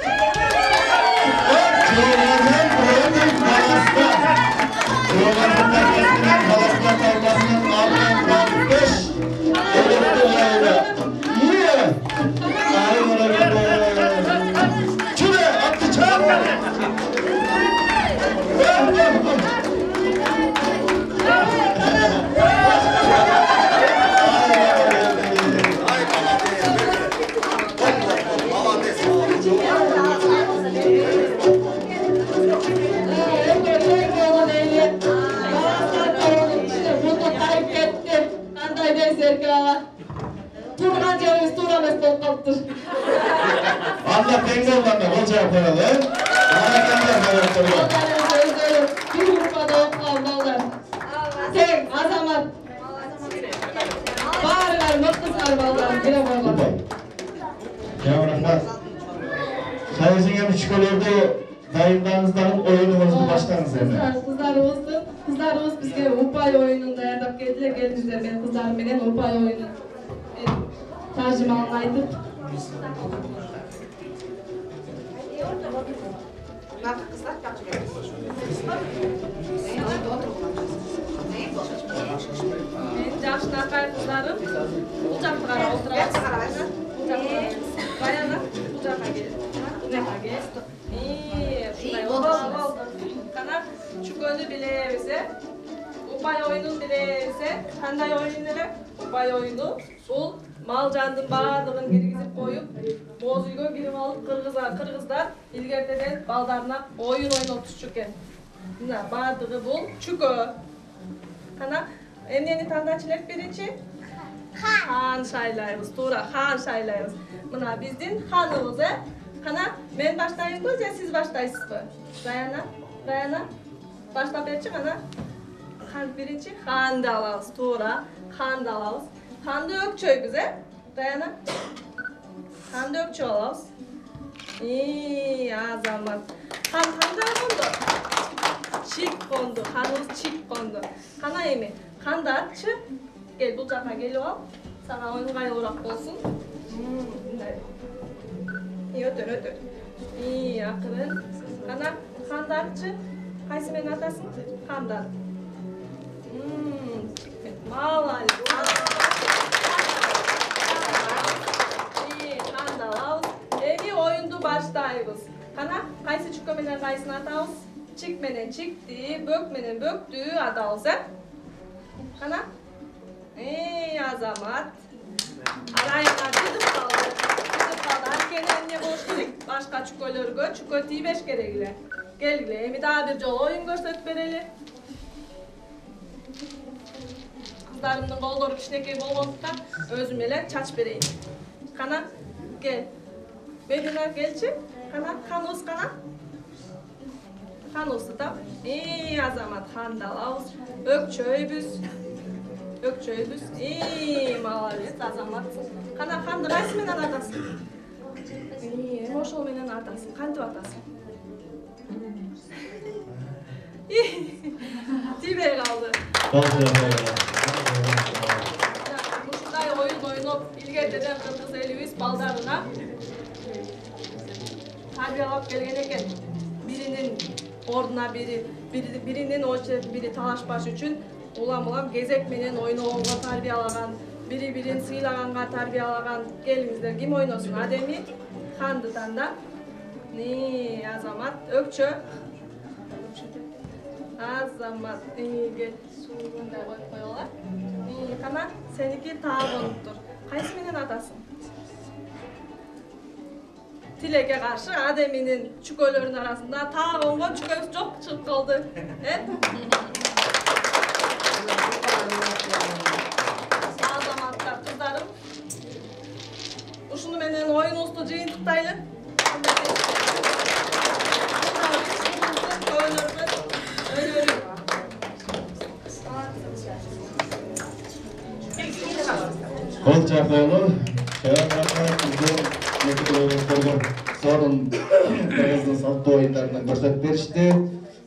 Turgan жерибиz туура эмес болуп калыптыр. Анда тең болгондо колча коелу. Bir gruppada okulan ballar. Teң, азамат. Баарыңар мыктысыңар балдар, бире болгон. Рахмат. Sayıcıya müşkülerde dayımlarınızdan oyunumuzu başlarınız emin. Kızlarımız bizge Upay oyununu dayanıp geldiler, geldinizler. Ben kızlarım menen Upay oyunu tarjımanını aytıp. Ben Jaşnakay kızlarım, bu jaklara oturasız. Bayana, bu jaka gelin. Bu jaka gelin. Şunday oldu. Kana çuko'nu bilebise, Upay oyunun bilebise, kanday oyunları, Upay oyunu, sul mal jandın baardığın girgizip koyup, boz uygo girip alıp kırgızlar ilgerteden baldarına oyun oynatışçuken. Baardığı bul, çuko. Kana emniyeni tandaçılık birinci, Han şaylayımız, tuğra Han şaylayımız. Mına bizdin hanımız, Kana men başlayınız ya siz başlaysınız mı? Dayana, başla berçi kana. Han birinci, Han da alalız, tuğra, Han da alalız. Han da ökçöy bize, Dayana. Han da ökçöy alalız. İyi, azamat. Han da kondu. Çik kondu, hanımız çik kondu. Kana emi, Han da atçı. Gel bu tarafa geliyor al. Sana oyun gayolurak olsun. İyi ötür. İyi akılın. Kana Handarçı. Kaysi men atasın? Handar. Malali. İyi handal al. Evi oyundu başlayız. Kana kaysi çuko menen kaysını atağız. Çık menen çıktı, bök menen böktü adağız. Kana azamat. Arayınlar gidip kaldı. Herkenin ne boş gerek. Başka çukoları gö, çuko tibeş gerekli. Gelgile, emi daha bir jol oyun gösterip bereli. Kızlarımın kolları kişinekey bolğonduktan özüm ele çaç bereyim. Kana, gel. Bedina gelçi. Kana, kanus kana. Kanusu da. Azamat handalağız. Ökçöybüz. Ökçöybüz. Malavet azamatsın. Kana kandı qaysı menen atasın? Moşol menen atasın. Kantip atasın? Tibe kaldı. Muşunday oyun oynup ilgerteden kız elibis baldarına tarbiyalap gelgen eken. Birinin orduna birinin oçet biri talaşbaş üçün ulam gezek menen oynogonga tarbiyalagan, biri-birin sıylaganга tarbiyalagan gelingizler kim oynosun ademi? Handıdan da azamat, ökçö. Azamat, gel suğunday koyup koyolar. Kana seniki tağı konuptur. Kaysı menen atasın? Tileke karşı ademinin çukoların arasında tağı kongon çukoyuz çok çıkıp kaldı. Azamatlar топту жыйынтыктайлы. Kol çapolu, sonun Kırgız'ın saltı oyunlarından gösterip berişti.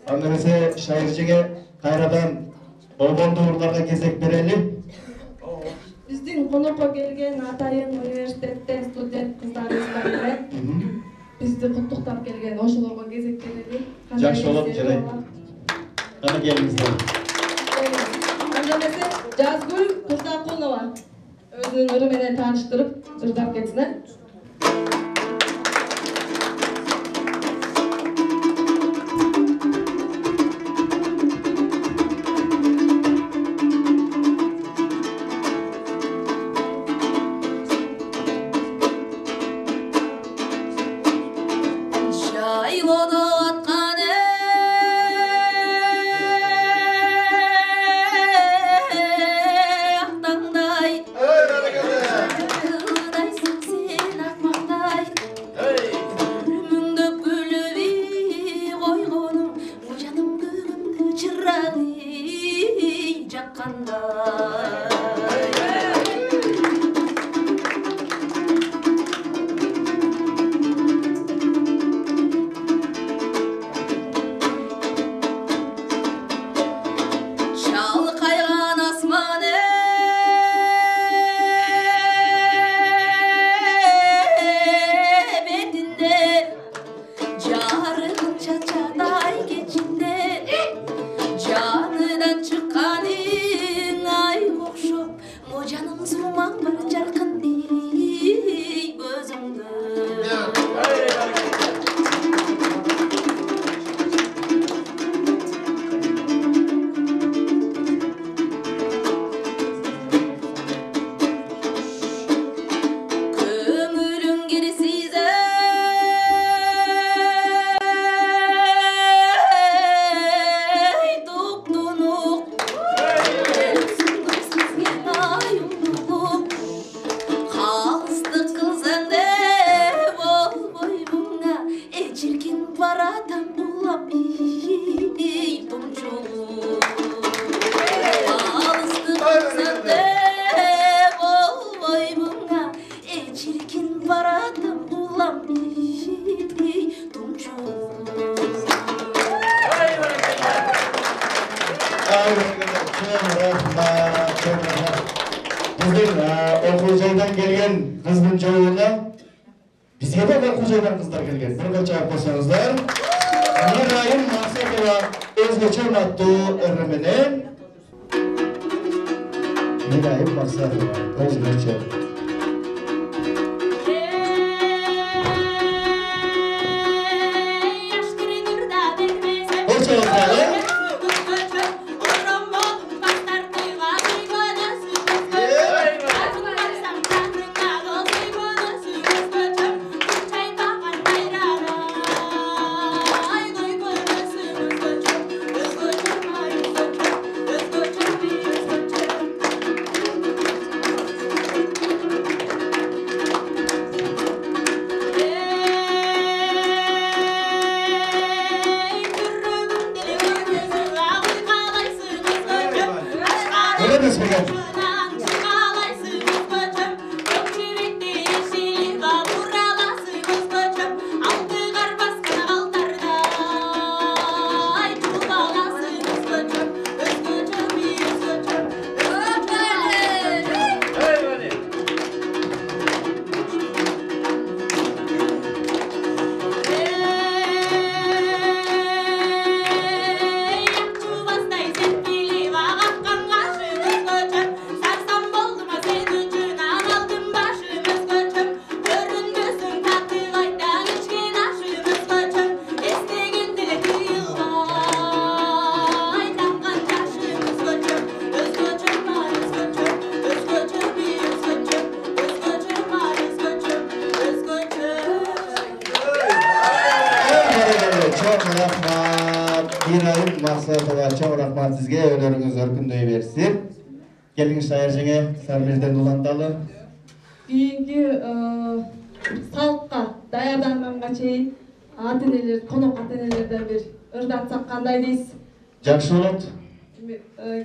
Annemese şairciğe kayradan obondu uğurlarga kesek bereli. Биздин конокко келген атайын университеттен студент кыздарыбыз бар эле. Бизди куттуктап келген ошолорго кезек берели. Жакшы болот, жарайт. Кана келиңиздер. Анда эмесе Жазгүл Курдакунова өзүнүн ыры менен тааныштырып ырдап кетсин, э? Bizden Okuzay'dan gelgen kızın çoğuna bizge de Okuzay'dan kızlar gelgen. Bir kaça yapmasanızlar. Mirayim Maksatova özgeçe attığı örnemenen Mirayim Maksatova özgeçe. Hoş geldiniz. Mirayim Maksatova çok rahmat sizge öneriğiniz örkündöy versin. Gelin şair jenge Sarmezden dolandalı. Kийинки Салтқа даярданганга чейин ата-энелер, конок ата-энелерден бир ырдатсак кандай дейсиз? Жакшы болот.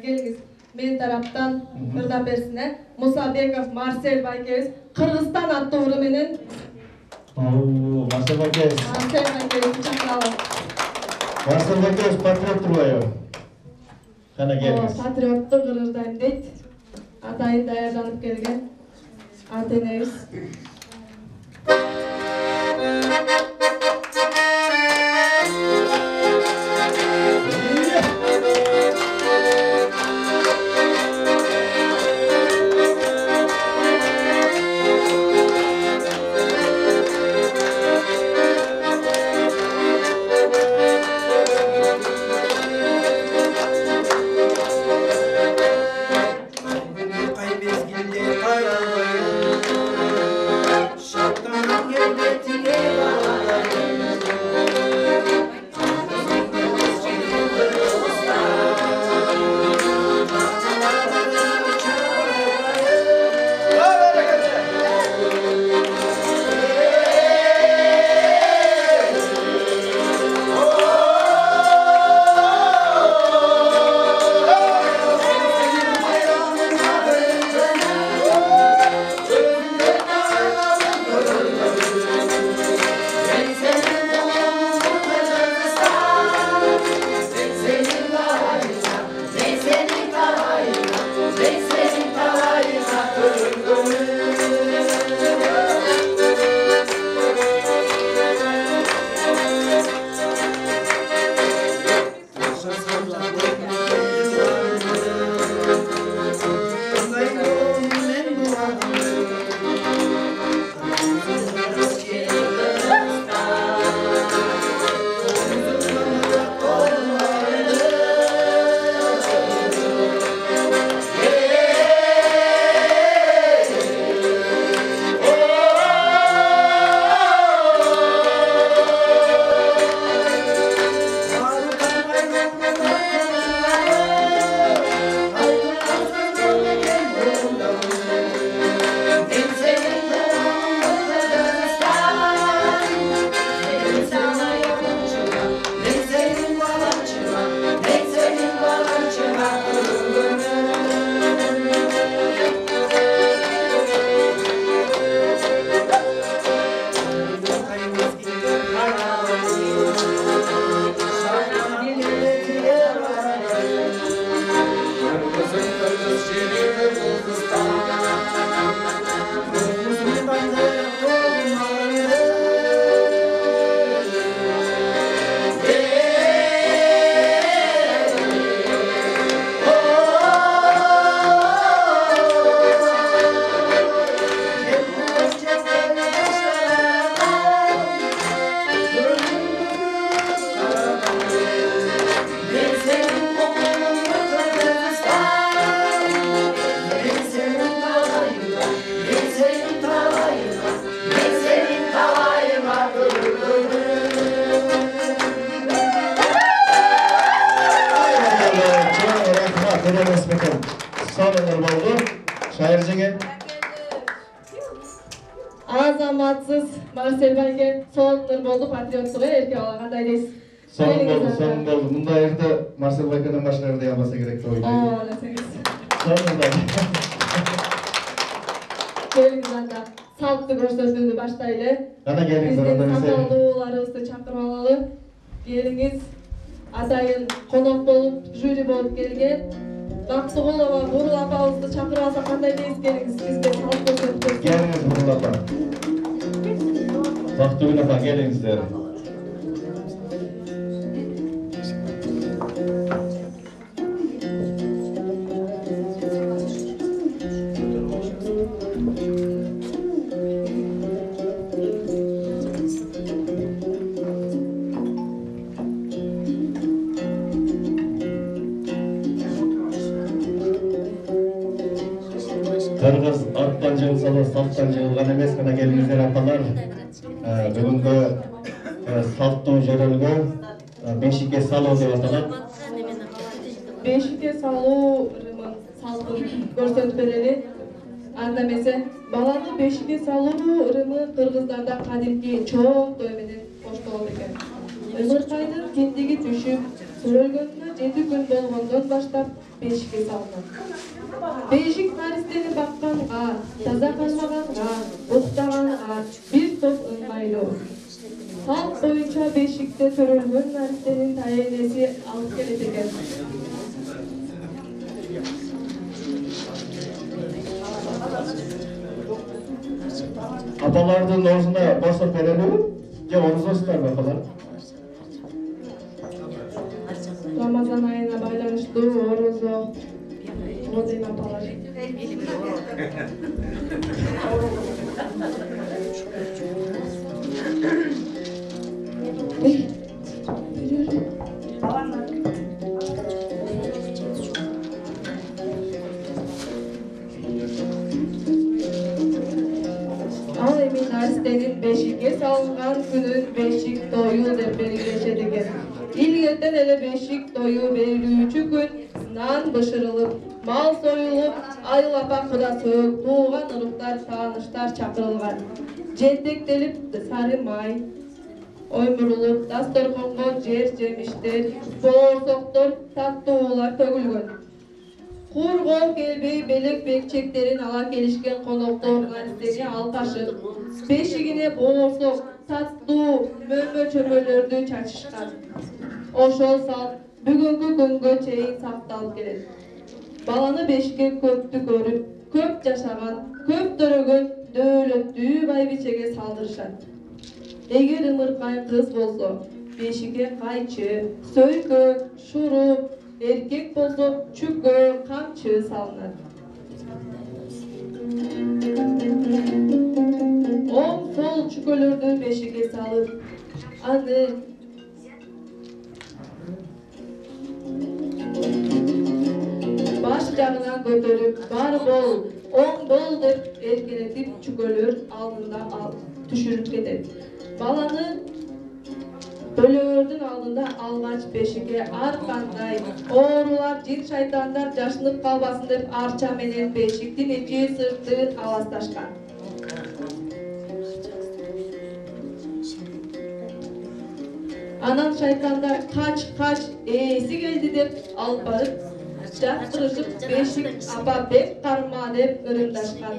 Келиңиz, мен тараптан ырдап берсин. Мусабеков Марсель байкебиз Кыргызстан аттуу менен. Марсель байкебиз. Марсель байкебиз чакыралы. Марсель байкебиз патриот турбайбы? Кана келиңиз. Патриоттук ырдайм дейт. Атайын даярданып келген ата-энебиз. Azamatsız Marcel Bayke sondur boldu patriotluğa erke bala kандай дейсиз? Son boldu. Munda yerde Marcel Bayke'den başka yerde yapmasa gerek de oylaydı. Geliniz anda saltты көрсөтүүнү баштайлы. Ana geliniz arada Биздин bize. саталууларыбызды чакырып алалы. Келиңиz атайын конок болуп, жюри болуп келген. Бактыгулова Бурул апабызды чакырып алсак кандай дейсиз? Келиңиз бизге салт көрсөтүп. Geliniz Burul apa. Baktığın apa gelinizler. Kırgız attan jığılsa salttan jığılgan emes gana gelinizler apalar. Бүгүнкү салттуу жөрөлгө бешикке салуу деп аталат. Бешикке салуу салтын көрсөтүп берели. Анда эмесе баланы бешикке салуу ырымы кыргыздарда кадимки чоң той менен коштолот экен. Ымыркайдын кендиги түшүп, сүрөлгөнүнө 7 күн болгондон баштап бешикке салынат. Бешик наристени бакканга, таза калмаганга, уктаганга бир топ ыңгайлуу. Салт боюнча бешикте төрөлгөн наристенин тайенеси алып келет экен. Апалардын оозуна босоп берелиби? Же орузосуздарбы апалар? Рамазан айына байланыштуу орозо. Дейм апалар. Ал эми наристенин бешикке салынган күнүн бешик тою деп белгилешет экен. Илгертен эле бешик тою берилүүчү күн нан бышырылып, мал союлуп, айыл апа кудасы, тууган уруктар, тааныштар чакырылган. Жентектелип сары май оймурулуп, дасторконго жер жемиштер, боорсоктор, таттуулар төгүлгөн. Кургоо келбей белек бекчектерин ала келишкен коноктор наристени алкашып, бешигине боорсок, таттуу, мөмө чөмөлөрдү чачышкан. Ошол салт бүгүнкү күнгө чейин сакталып келет. Баланы бешикке көптү көрүп, көп жашаган, көп төрөгөн дөөлөттүү байбичеге салдырышат. Эгер ымыркай кыз болсо, бешикке кайчы, сөйкө, шуруп, эркек болсо чүккө, камчы салынат. Оң сол чүкөлөрдү бешикке салып, аны баш жагынан көтөрүп, бар бол, оң бол деп эркелетип чүкөлөр алдында түшүрүп кетет. Баланы бөлөөрдүн алдында алгач бешикке ар кандай оорулар, жин шайтандар жашынып калбасын деп арча менен бешиктин ичи сыртын аласташкан. Анан шайтандар кач ээси келди деп алып барып жаткырышып бешик апа бек карма деп ырымдашкан.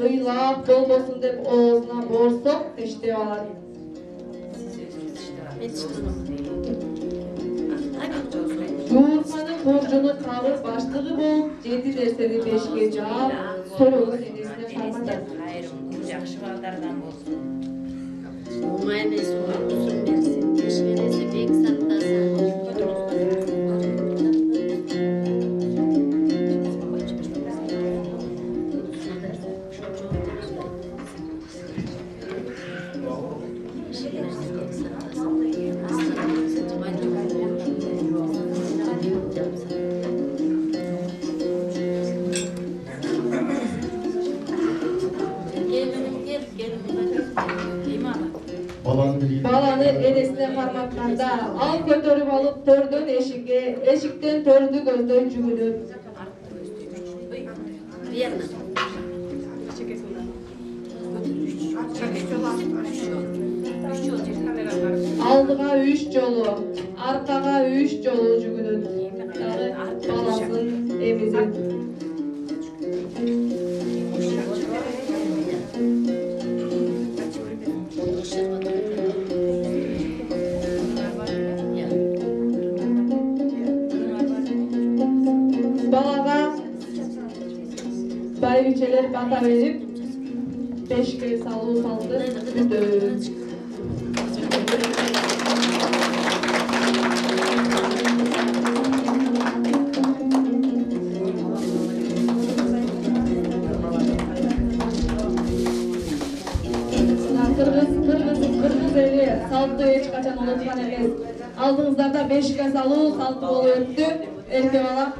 Ыйлап болбосун деп оозуна боорсок тиштеп алат. Жуурманын буржуну кабыр баштыгы болуп, 7 нерсени бешикке жаап, сөйлөгөн энесине карматат. Жакшы балдардан болсун. Оңай эмес, узун берсин. Бешигенеси бек сактасын. Баланы энесине карматканда ал көтөрүп алып төрдөн эшикке, эшиктен төрдү көздөй жүгүнөт. Алдыга 3 жолу, аркага 3 жолу жүгүнөт. Баласын эмизет. бата берип 5-ке салуу салды. Кыргыз эли салттуу эч качан унуткан эмес. Алдыңыздарда 5-ке салуу салты болуп өттү. Эрке бала.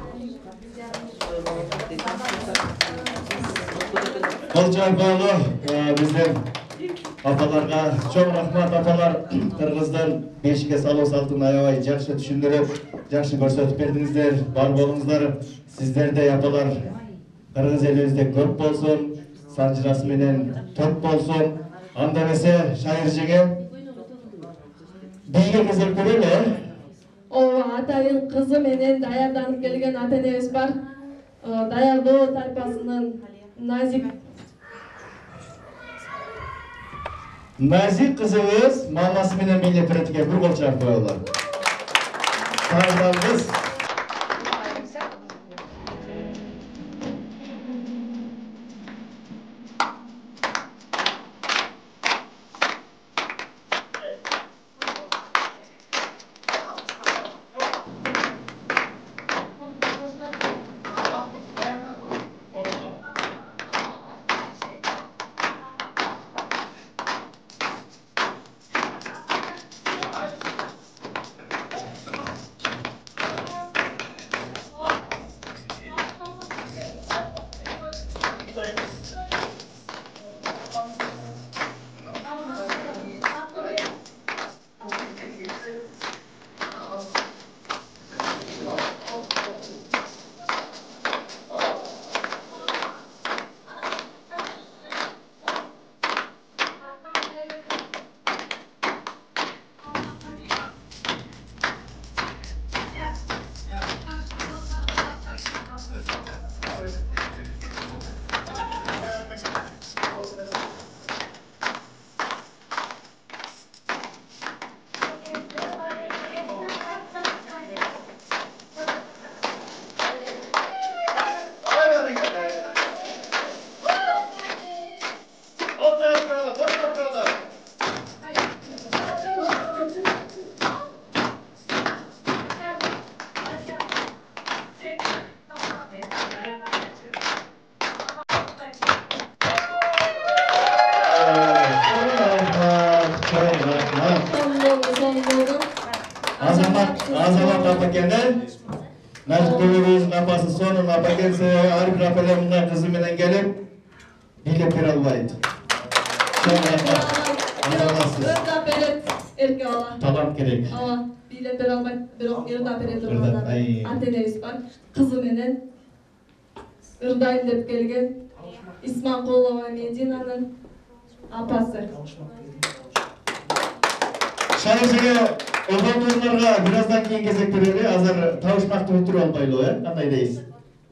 Болчак байлы биздин апаларга чоң рахмат. Апалар Кыргыздын 5-ке салуу салтын аябай жакшы түшүндүрүп, жакшы көрсөтүп бердиңиздер. Бар болуңуздар. Сиздердей апалар Кыргыз элибизде көп болсун, санжырасы менен топ болсун. Анда эмесе шайыр жеңе бийге кезек берели. Ооба, атайын кызы менен даярданып келген ата-энебиз бар. Даярдоо тайпасынын Назик кызыбыз мамасы менен бийлеп берет экен. Бир кол чаап коелу. Саалаңыз. Azamat apakenden Najip Bey'in apası sonun apakense Arif Rafael'in kızı menen gelip biylep bere albaydı. Çok rahmat. Azamasız. Irda beret erke bala. Tamam gerek. Ama biylep bere albaydı. Bирок Irda beret durmadan ата-энебиз бар. Кызы менен Ырдайын деп келген Исманкулова Мединанын апасы. Şahirsege oğlanlarga birazdan keyin gezek bereli. Azar tavuşmakta oturup albaylı, Kандай deyiz?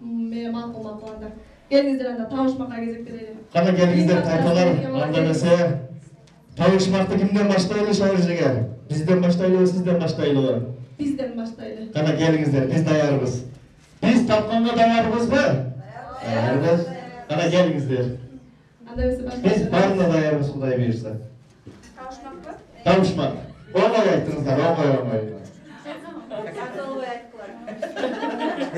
Мен макул анда. Келиңиздер анда табышмакка кезек берели. Кана келиңиздер тайпалар. Анда эмесе табышмакты кимден баштайлы шаhirsege? Бизден баштайлыбы, сизден баштайлыбы? Бизден баштайлы. Кана келиңиздер, биз даярбыз. Биз тапканга даярбызбы? Даярбыз. Кана келиңиздер. Анда эмесе баштайлы. Биз баарына даярбыз, Кудай буйрса. Табышмакпы? Табышмак. Оңой айттыңыздар, оңой.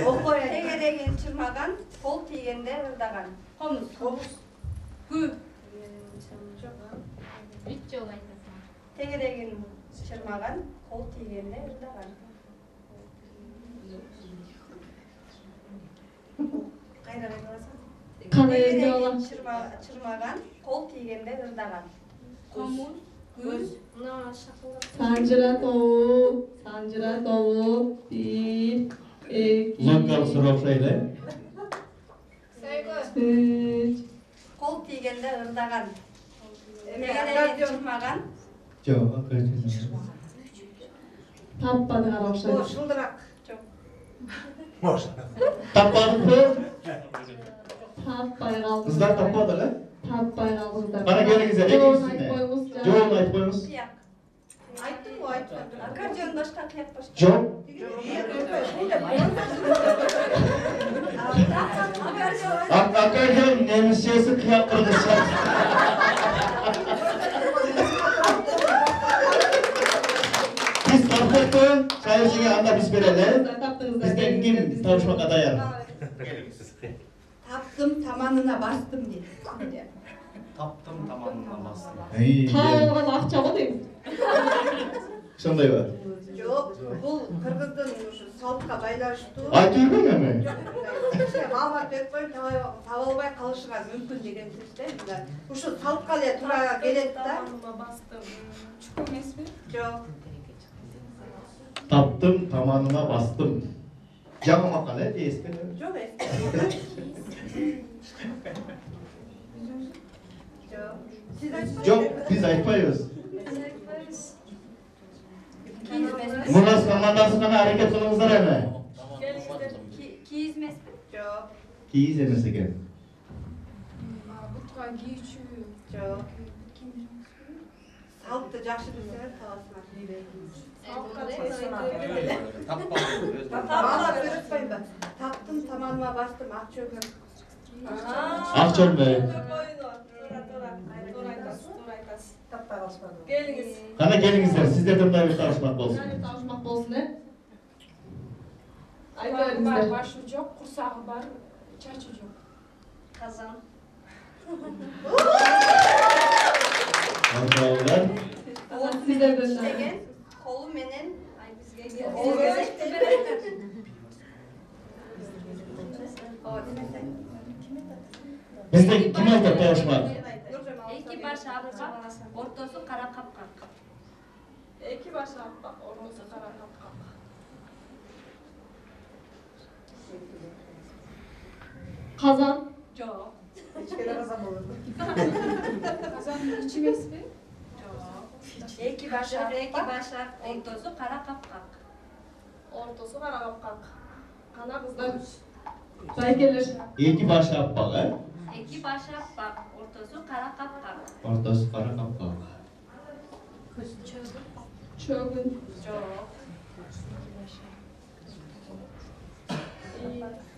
Окой тегерегин чырмаган, кол тийгенде ырдаган. Комуз. Күү. Үч жол айтасың. Тегерегин чырмаган, кол тийгенде ырдаган. Кайра кайрасың? Тегерегин чырмаган, кол тийгенде ырдаган. Комуз. Күз. Мына шакылдап. Санжыра тобу. 1, 2. Локал сурап шайды. Сөйгө. Кол тийгенде ырдаган. Тегерегин чырмаган. Жок, акырчы. Таппады каракшайды. Шылдырак. Жок. Таппадыңбы? Таппай калды. Кыздар таппады эле? Таппай калдыңыздар. Кана келиңиздер, экинчисине. Жоон айтып коюңуз. Айттым го, айтпадым. Аккордеон башка кыяк башка. Жок. Akkarken nemisçesi kıyak kırgızca. Biz taptık sayısını anda biz verelim. Bizden kim tavuşmak adayar? Taptım tamanına bastım dedi. Taptım tamamına bastım. Tağılған ақша ғой деймін. Sonday var. Жоқ, бұл қырғыздың ушу салтқа байланыштуу. Айтып жүрбөйм эми. Маалымат берип коюп таба албай калышыңар мүмкүн деген сөз да. Ушу салтка эле туура келет да. Bastım. Çok emesmi? Жоқ. Taptım tamanıma bastım. Жаңы макала дейсизби? Жоқ, эсте. Жоқ. Сиз айтпайсыз. Жоқ, biz айтпайбыз. Мурас командасы гана аракет кылыңыздар эми. Kiyiz mesmi? Жоқ. Кийиз эмес экен. Butqa giyçü. Жоқ. Салтты жакшы билсеңер табасыңар. Маалымат берип атпаймынбы? Таптым таманыма бастым ак чөмүр. Ак чөлмө. Келіңіз. Кана келиңиздер, сиздерден да бир табышмак болсун. Табышмақ болсын, е? Айта Var, беріңіздер. başı yok, kursağı var, çaçı yok. Kazan. Анталар. Сіздерден. Колу менен Bizde kim айтат табышмак? İki baş appak, ortası kara kapkak. İki baş appak, ortası kara kapkak. Kazan. Yok. İçkide kazan olurdu. Kazanın içi mesmi? Yok. İki baş appak, ortası kara kapkak. Ortası kara kapkak. Kana kızlar. Baykeler. İki baş appak, he? İki baş appak, ortası kara kapkak. Ortası kara kapkak. Çögün. Yok.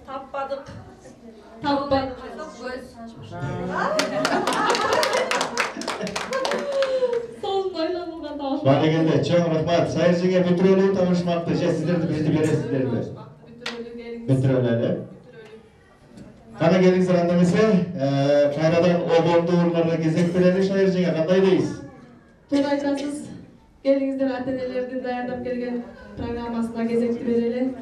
Tapmadık. Tapmadık. Son bayramından tanışmak. Bana geldi, çok rahmat. Sayısı'ya bütürülü tanışmaktı. Sizler de bizi biresizler de. Bütürülü. Kana gelingizler andamisi, kaynadan oğuldu uğurlarına gezek bileli Sayısı'ya kandaydayız. Tur aytasız. Gelinizden antenelerden dayanıp gelgen programmasına gezekti vereli.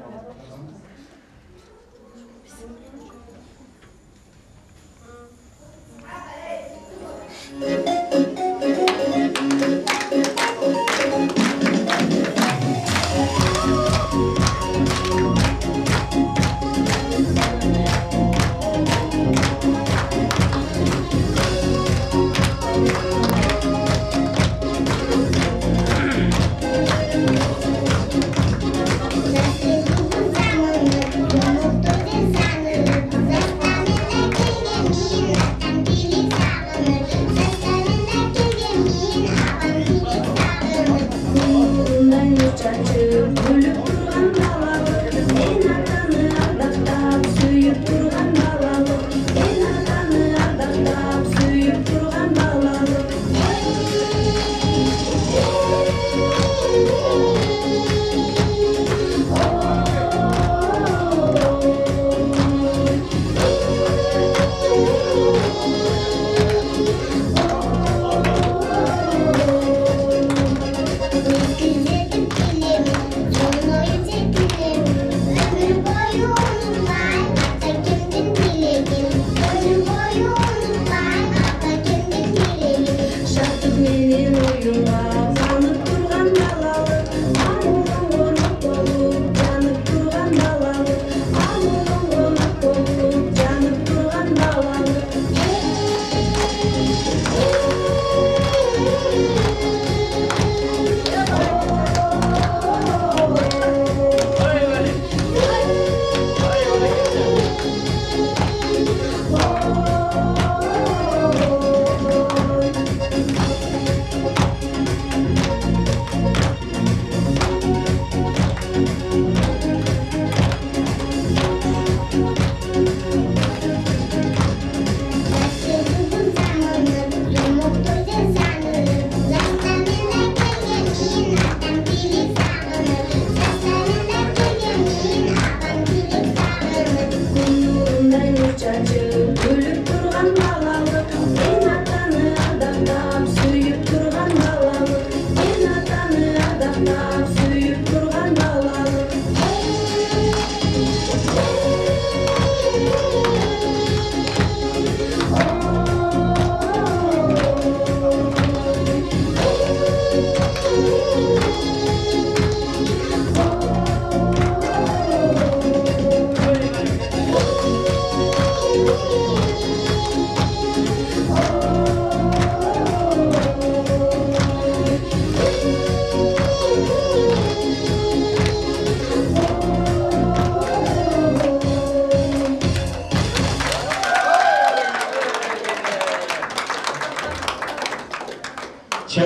Çok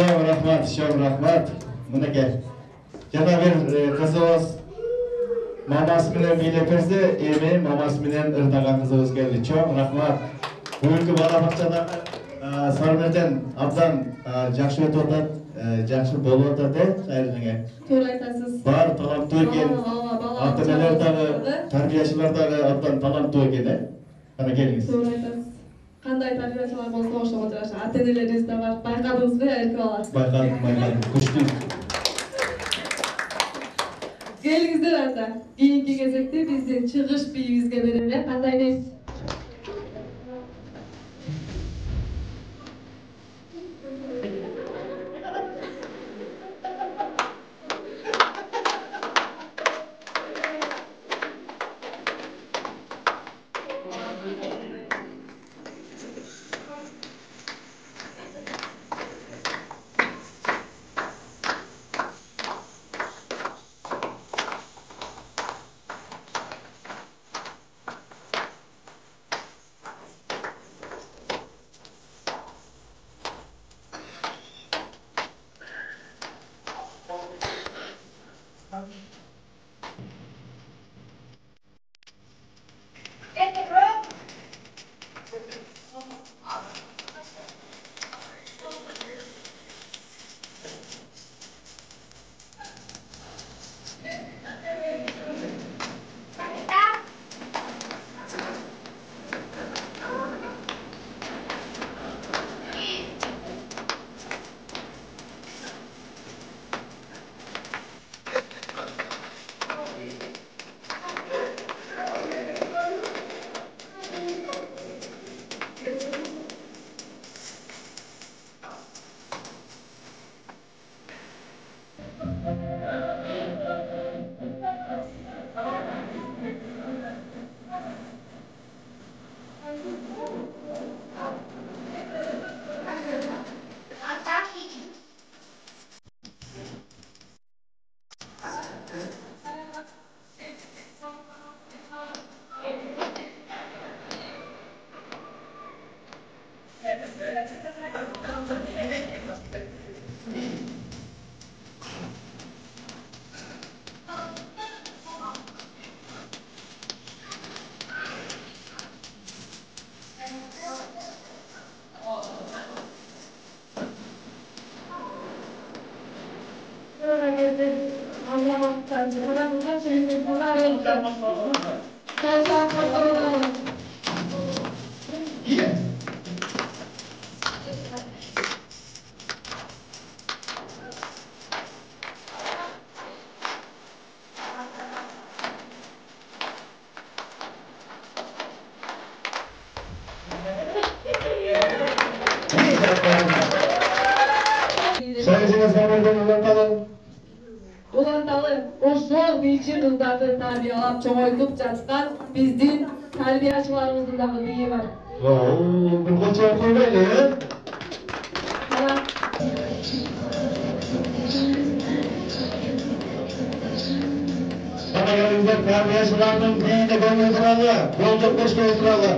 rahmat. Mınake. Jana bir kızımız maması bilen biylep berse, emin maması bilen ırdagan kızımız geldi. Çok rahmat. Bugünkü bala bakçada Sarmerden abdan жақсы өтіп атат, жақсы болып атат шайырыңа. Doğru айтасыз. Бар талантты екен. Ата-аналар дағы, тәрбиешілер дағы абдан талантты екен. Қана келіңіз. Doğru айтасыз. Қандай тәрбиешілер болса ошоға жараша. Ата-аналарыңыз да бар. Байқадыңыз ба, еркек баласы? Байқадым. Күшті. Келіңіздер анда. Кейінгі кезекте біздің шығыш биімізге береміз. Қандай дейсіз? Уланталы ошол бийчи кыздарды тарбиялап чоңойтуп жаткан биздин тарбиячыларыбыздын дагы бийи бар. Бир кочо койбойлу, Бана келиңиздер, тарбиячылардын бийине көңүл буралы, болжоп көрсөтө туралы.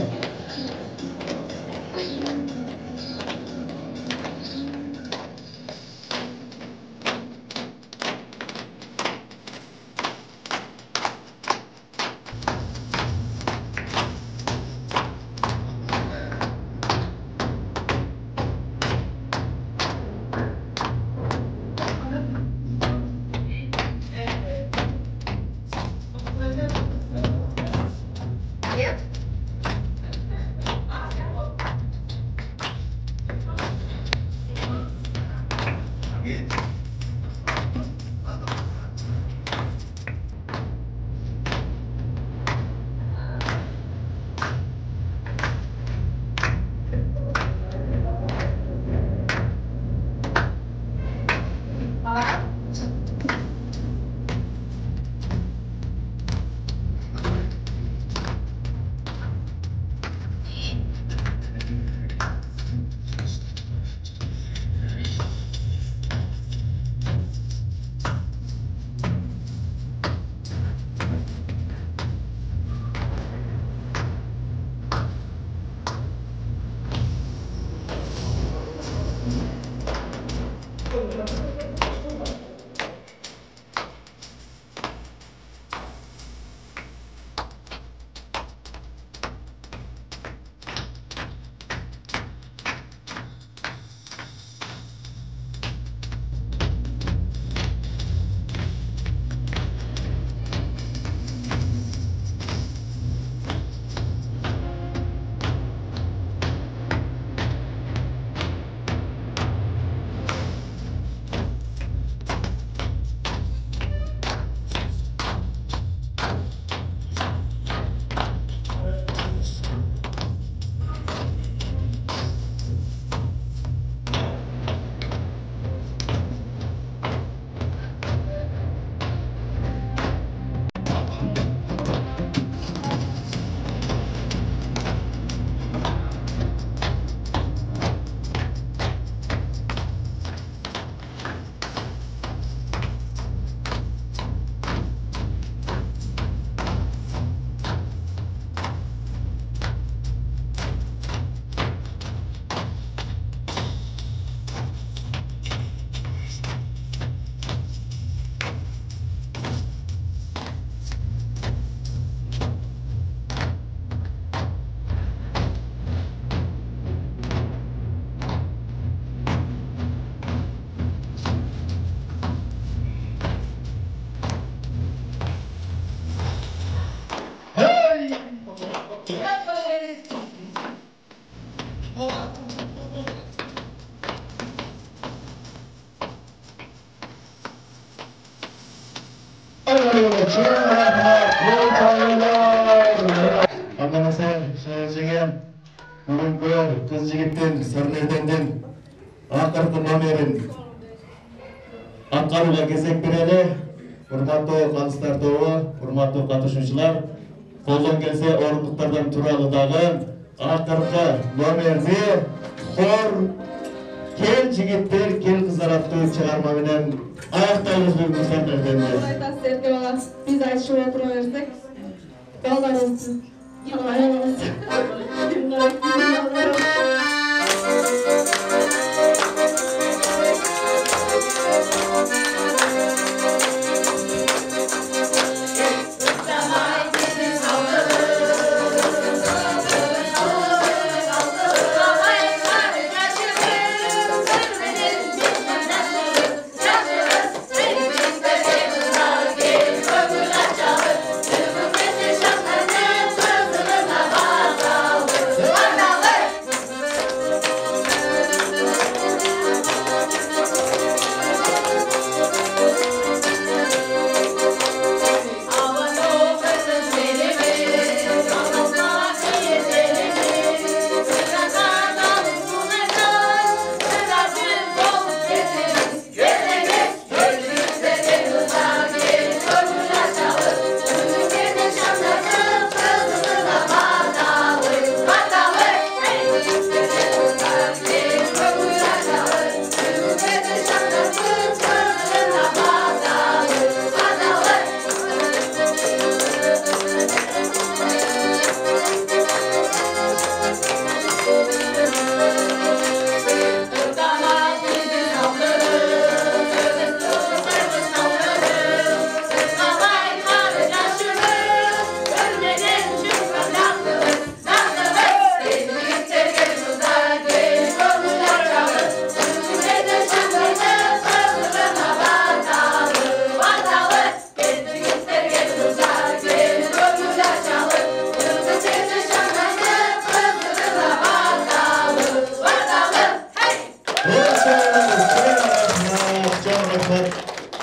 Бүгүнкү кыз жигиттин Сармердендин акыркы номерин аткарууга кезек берели. Урматтуу калыстар тобу, урматтуу катышуучулар, колдон келсе орундуктардан туралы дагы акыркы номерди хор кел жигиттер, кел кыздар аттуу чыгарма менен аяктайбыз бүгүнкү Сармерденди. Биз айтышып отура берсек, балдарыбыз аябыз.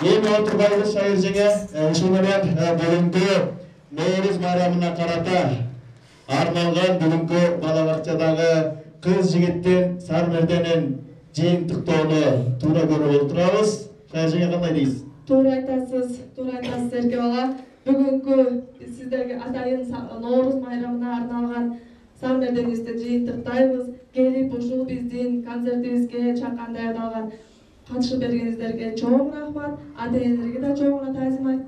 Эми отурбайбыз шайыр жеңе, ушул менен бүгүнкү Нооруз майрамына карата арналган бүгүнкү бала бакчадагы кыз жигиттин Сармерденин жыйынтыктоону туура көрүп отурабыз. Шайыр жеңе кандай дейсиз? Туура айтасыз Эрке бала. Бүгүнкү сиздерге атайын Нооруз майрамына арналган Сармерденибизди жыйынтыктайбыз. Келип ушул биздин концертибизге чакан даярдалган катышып бергениңиздерге чоң рахмат. Ата-энелерге да чоң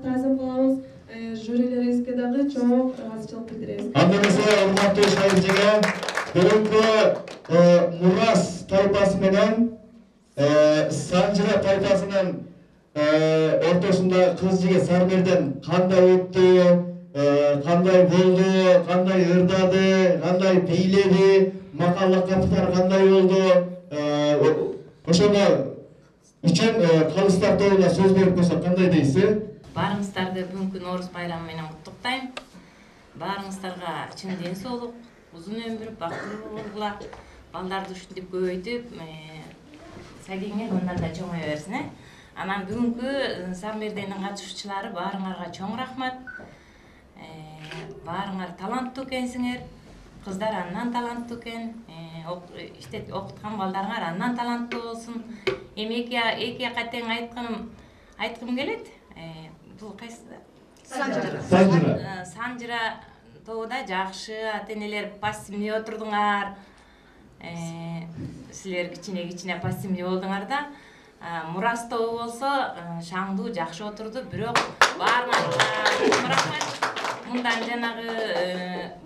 таазим кылабыз. Жюрилерибизге дагы чоң ыраазычылык билдиребиз. Анда эмесе урматтуу шайыр жеңе, бүгүнкү Мурас тайпасы менен Санжыра тайпасынын ортосунда кыз жигит Сармерден кандай өттү, кандай болду, кандай ырдады, кандай бийледи, макал лакаптар кандай болду, ошону үчүн калыстар тобуна сөз берип койсок кандай дейсиз? Баарыңыздарды бүгүнкү Нооруз байрамы менен куттуктайм. Баарыңыздарга чын ден соолук, узун өмүр, бактылуу болгула, балдарды ушинтип көбөйтүп, сагеңер мындан да чоңое берсин. Анан бүгүнкү Сармерденин катышуучулары баарыңарга чоң рахмат. Баарыңар таланттуу экенсиңер. Кыздар андан таланттуу экен. Окуткан балдарыңар андан таланттуу болсун. Эми эки жакка тең айткым келет. Бул кайсы? Санжыра тобуда жакшы, ата-энелер пассивный отурдуңар. Силер кичине пассивный болдуңар да. Мурас тобу болсо шаңдуу жакшы отурду, бирок баарыңарга рахмат. Мындан жанагы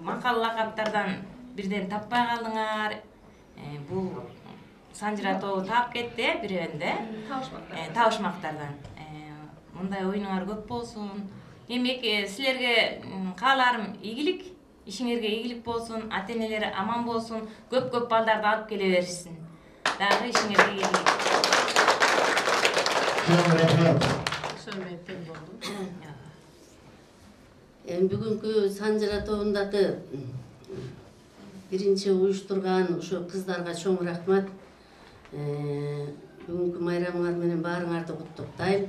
макал лакаптардан бирден таппай калдыңар. Бул Санжыра тобу таап кетти, биренде. Табышмактардан. Мындай оюнуңар көп болсун. Эми силерге кааларым ийгилик, ишиңерге ийгилик болсун, ата-энелер аман болсун, көп балдарды алып келе беришсин. Дагы ишиңерге ийгилик. Бүгүнкү Санжыра тобундагы биринчи уюштурган ушу кыздарга чоң рахмат. Бүгүнкү майрамыңар менен баарыңарды куттуктайм.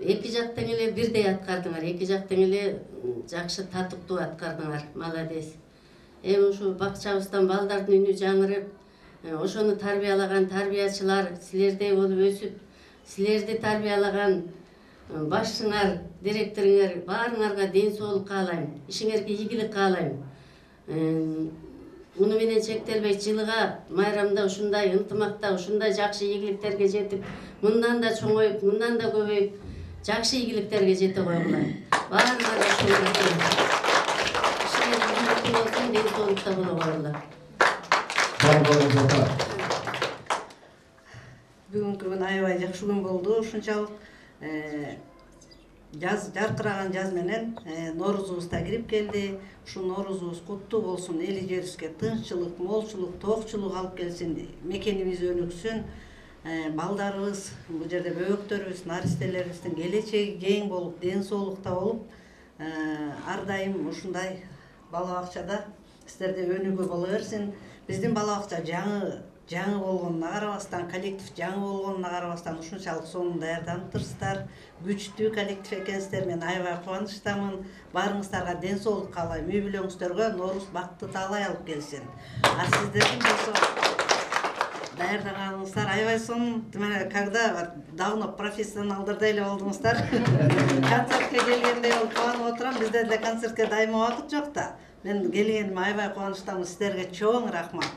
эки жактан эле бирдей аткардыңар, эки жактан эле жакшы татыктуу аткардыңар. Молодец. Эми ушу бакчабыздан балдардын үнү жаңырып, ошону тарбиялаган тарбиячылар, силердей болуп өсүп, силерди тарбиялаган башчыңар, директоруңар баарыңарга ден соолук каалайм, ишиңерге ийгилик каалайм. Муну менен чектелбей жылыга майрамда ушундай ынтымакта, ушундай жакшы ийгиликтерге жетип, мындан да чоңоюп, мындан да көбөйүп, жакшы ийгиликтерге жете койгула. Баарыңарга ишиңер ден соолукта боло койгула. Бүгүнкү күн аябай жакшы күн болду. Ушунчалык жаркыраган жаз менен Ноорузубуз да кирип келди. Ушу Ноорузубуз куттуу болсун, эли жерибизге тынччылык, молчулук, тоокчулук алып келсин, мекенибиз өнүксүн. Балдарыбыз, бул жерде бөбөктөрүбүз, наристелерибиздин келечеги кең болуп, ден соолукта болуп, ар дайым ушундай бала бакчада сиздерде өнүгүү боло берсин. Биздин бала бакча жаңы болгонуна карабастан, коллектив жаңы болгонуна карабастан ушунчалык сонун даярданыптырсыздар. Күчтүү коллектив экенсиздер, мен аябай кубанычтамын. Баарыңыздарга ден соолук каалайм. Үй бүлөңүздөргө Ноорус бакытты таалай алып келсин. Сиздердин болсо даярдаганыңыздар аябай сонун. Когда давно профессионалдырдай эле болдуңуздар. Концертке келгендей болуп кубанып отурам. Бизде деле концертке дайыма убакыт жок да. Мен келгениме аябай кубанычтамын. Сиздерге чоң рахмат.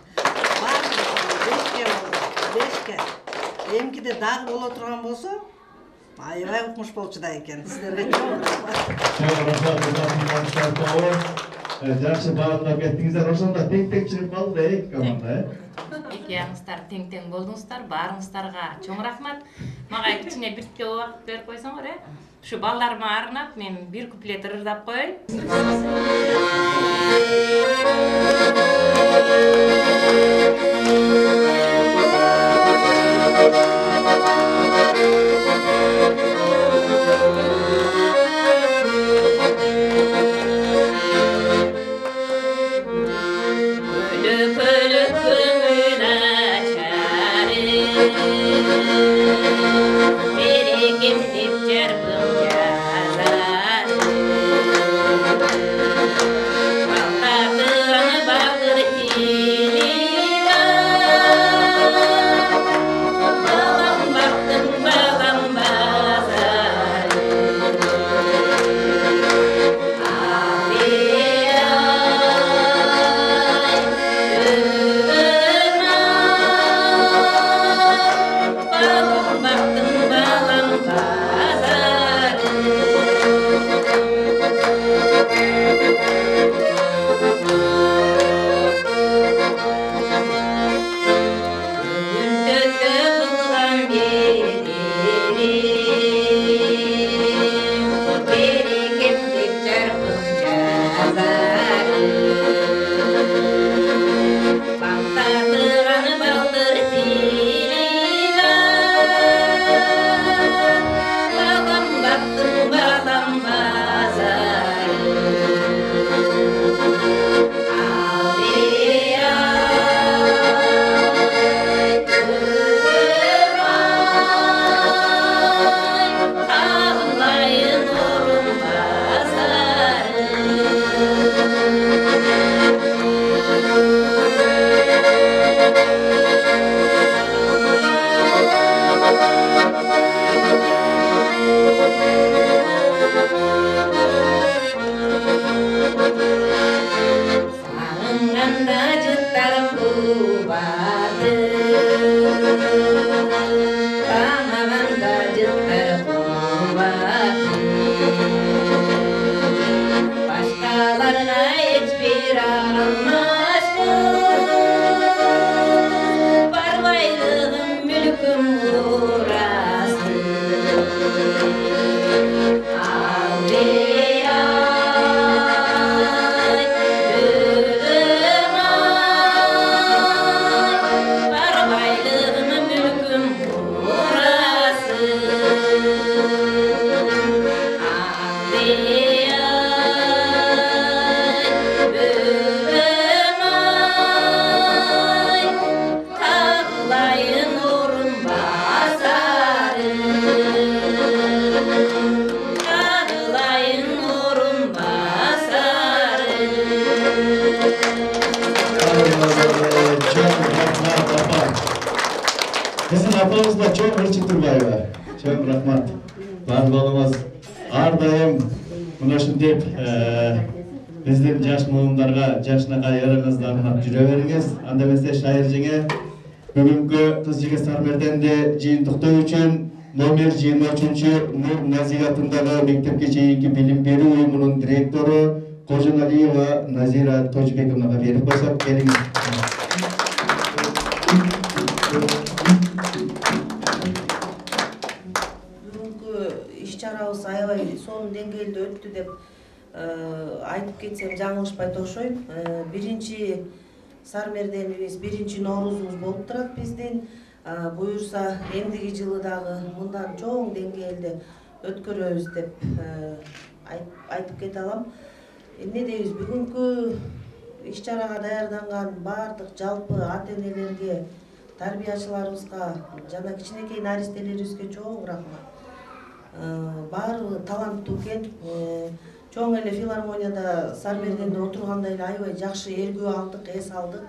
Бешке. Эмкиде дагы боло турган болсо, аябай укмуш болчу да экен. Сиздерге чоң рахмат. Жакшы баалап кеттиңиздер. Ошондо тең-тең чыгып калды команда, Эки жагыңыздар тең-тең болдуңуздар. Баарыңыздарга чоң рахмат. Мага кичине биртке убакыт берип койсоңор, Ушу балдарыма арнап мен бир куплет ырдап коеюн. Baldarın bağır tiliga Биздин апабыз да чоң Ырчы Турбаева. Чоң рахмат. Бар болуңуз ар дайым мына ушинтип биздин жаш муундарга, жашынакай ырыңыздарына жүрө бериңиз. Анда эмесе шайыр жеңе бүгүнкү кыз жигит Сармерденди жыйынтыктоо үчүн номер 23 Нур Назира атындагы мектепке чейинки билим берүү уюмунун директору Кожоналиева Назира Тожбековнага берип койсок, келиңиз. Иш-чарабыз аябай сонун деңгээлде өттү деп айтып кетсем жаңылышпайт окшойм. Биринчи Сармерденибиз, биринчи Ноорузубуз болуп турат биздин. Буюрса, эмдиги жылы дагы мындан чоң деңгээлде өткөрөбүз деп айтып кете алам. Эмне дейбиз, бүгүнкү иш-чарага даярданган баардык жалпы ата-энелерге, тарбиячыларыбызга жана кичинекей наристелерибизге чоң рахмат. Баары таланттуу экен. Чоң эле филармонияда Сармерденде отурганда эле аябай жакшы эргүү алдык, эс алдык.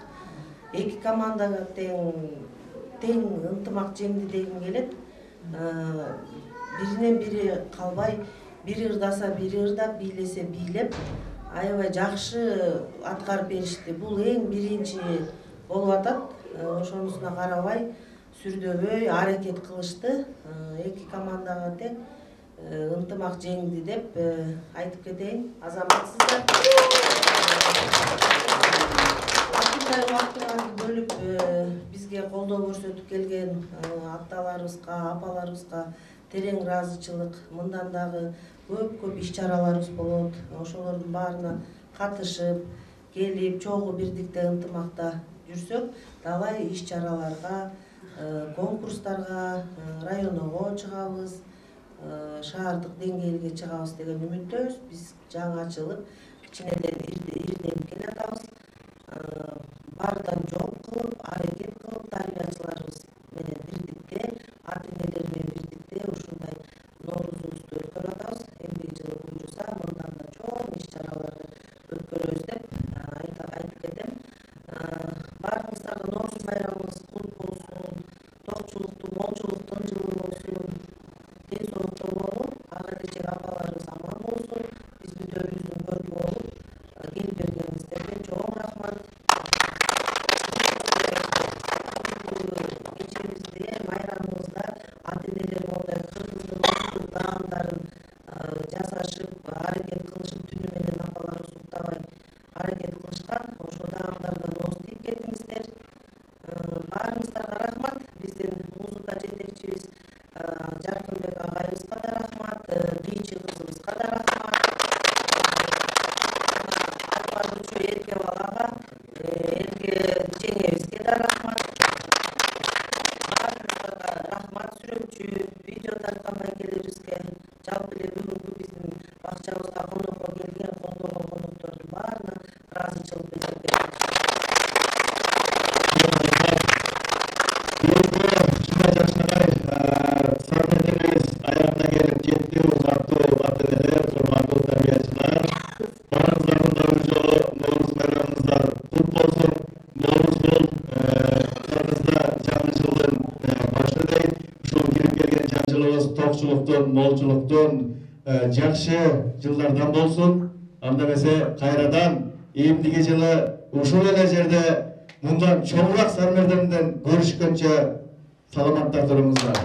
Эки командага тең ынтымак жеңди дегим келет. Биринен бири калбай, бири ырдаса бири ырдап, бийлесе бийлеп, аябай жакшы аткарып беришти. Бул эң биринчи болуп атат. Ошонусуна карабай, сүрдөбөй аракет кылышты. Эки командага тең ынтымак жеңди деп айтып кетейин. Азаматсыздар. Убактыңызды бөлүп бизге колдоо көрсөтүп келген аталарыбызга, апаларыбызга терең ыраазычылык. Мындан дагы көп иш-чараларыбыз болот. Ошолордун баарына катышып, келип, чогуу бирдикте ынтымакта жүрсөк, далай иш-чараларга, конкурстарга, районго чыгабыз, шаардык деңгээлге чыгабыз деген үмүттөбүз. Биз жаңы ачылып, кичинеден ирденип келе атабыз. Баардан жооп кылып, аракет кылып, тарбиячыларыбыз менен бирдикте, ата-энелер менен бирдикте ушундай Ноорузубузду өткөрүп атабыз. Эмдиги жылы буюрса, мындан да чоң иш-чараларды өткөрөбүз деп айтып кетем. Баарыңыздарга Нооруз байрамыңыз кут болсун, токчулуктуу, молчулуктун жылы болсун, ден соолукта бололу, ага чечек апаларыбыз аман болсун, биздин төрүбүздүн көтү болуп, келип бергениңиздерге чоң рахмат. Кечебизде, майрамыбызда ата-энелер мондай кыргыздын даамдарын жасашып, аракет кылышып, түнү менен апаларыбыз уктабай аракет кылышкан. Ошо даамдардан ооз тийип кетиңиздер. Баарыңыздарга рахмат. Биздин музыка жетекчибиз Жаркынбек агайыбызга да рахмат, Тыйчы кызыбызга да рахмат. Аткаруучу Эрке балага, Эрке жеңебизге да рахмат. Баарыңыздарга рахмат. Сүрөтчү, видео тарткан байкелерибизге, жалпы эле бүгүнкү биздин бакчабызга конокко келген, колдогон коноктордун баарына ыраазычылык билдирем. Сармерденибиз аягына келип жетти. Урматтуу ата-энелер, урматтуу тарбиячылар, баарыңыздардын да бир жолу Нооруз байрамыңыздар кут болсун. Нооруз бул кыргызда жаңы жылдын башы дейт. Ушул кирип келген жаңы жылыбыз токчулуктун, молчулуктун жакшы жылдардан болсун. Анда эмесе кайрадан эмдиги жылы ушул эле жерде мындан чоңураак Сармерденден көрүшкөнчө саламатта туруңуздар.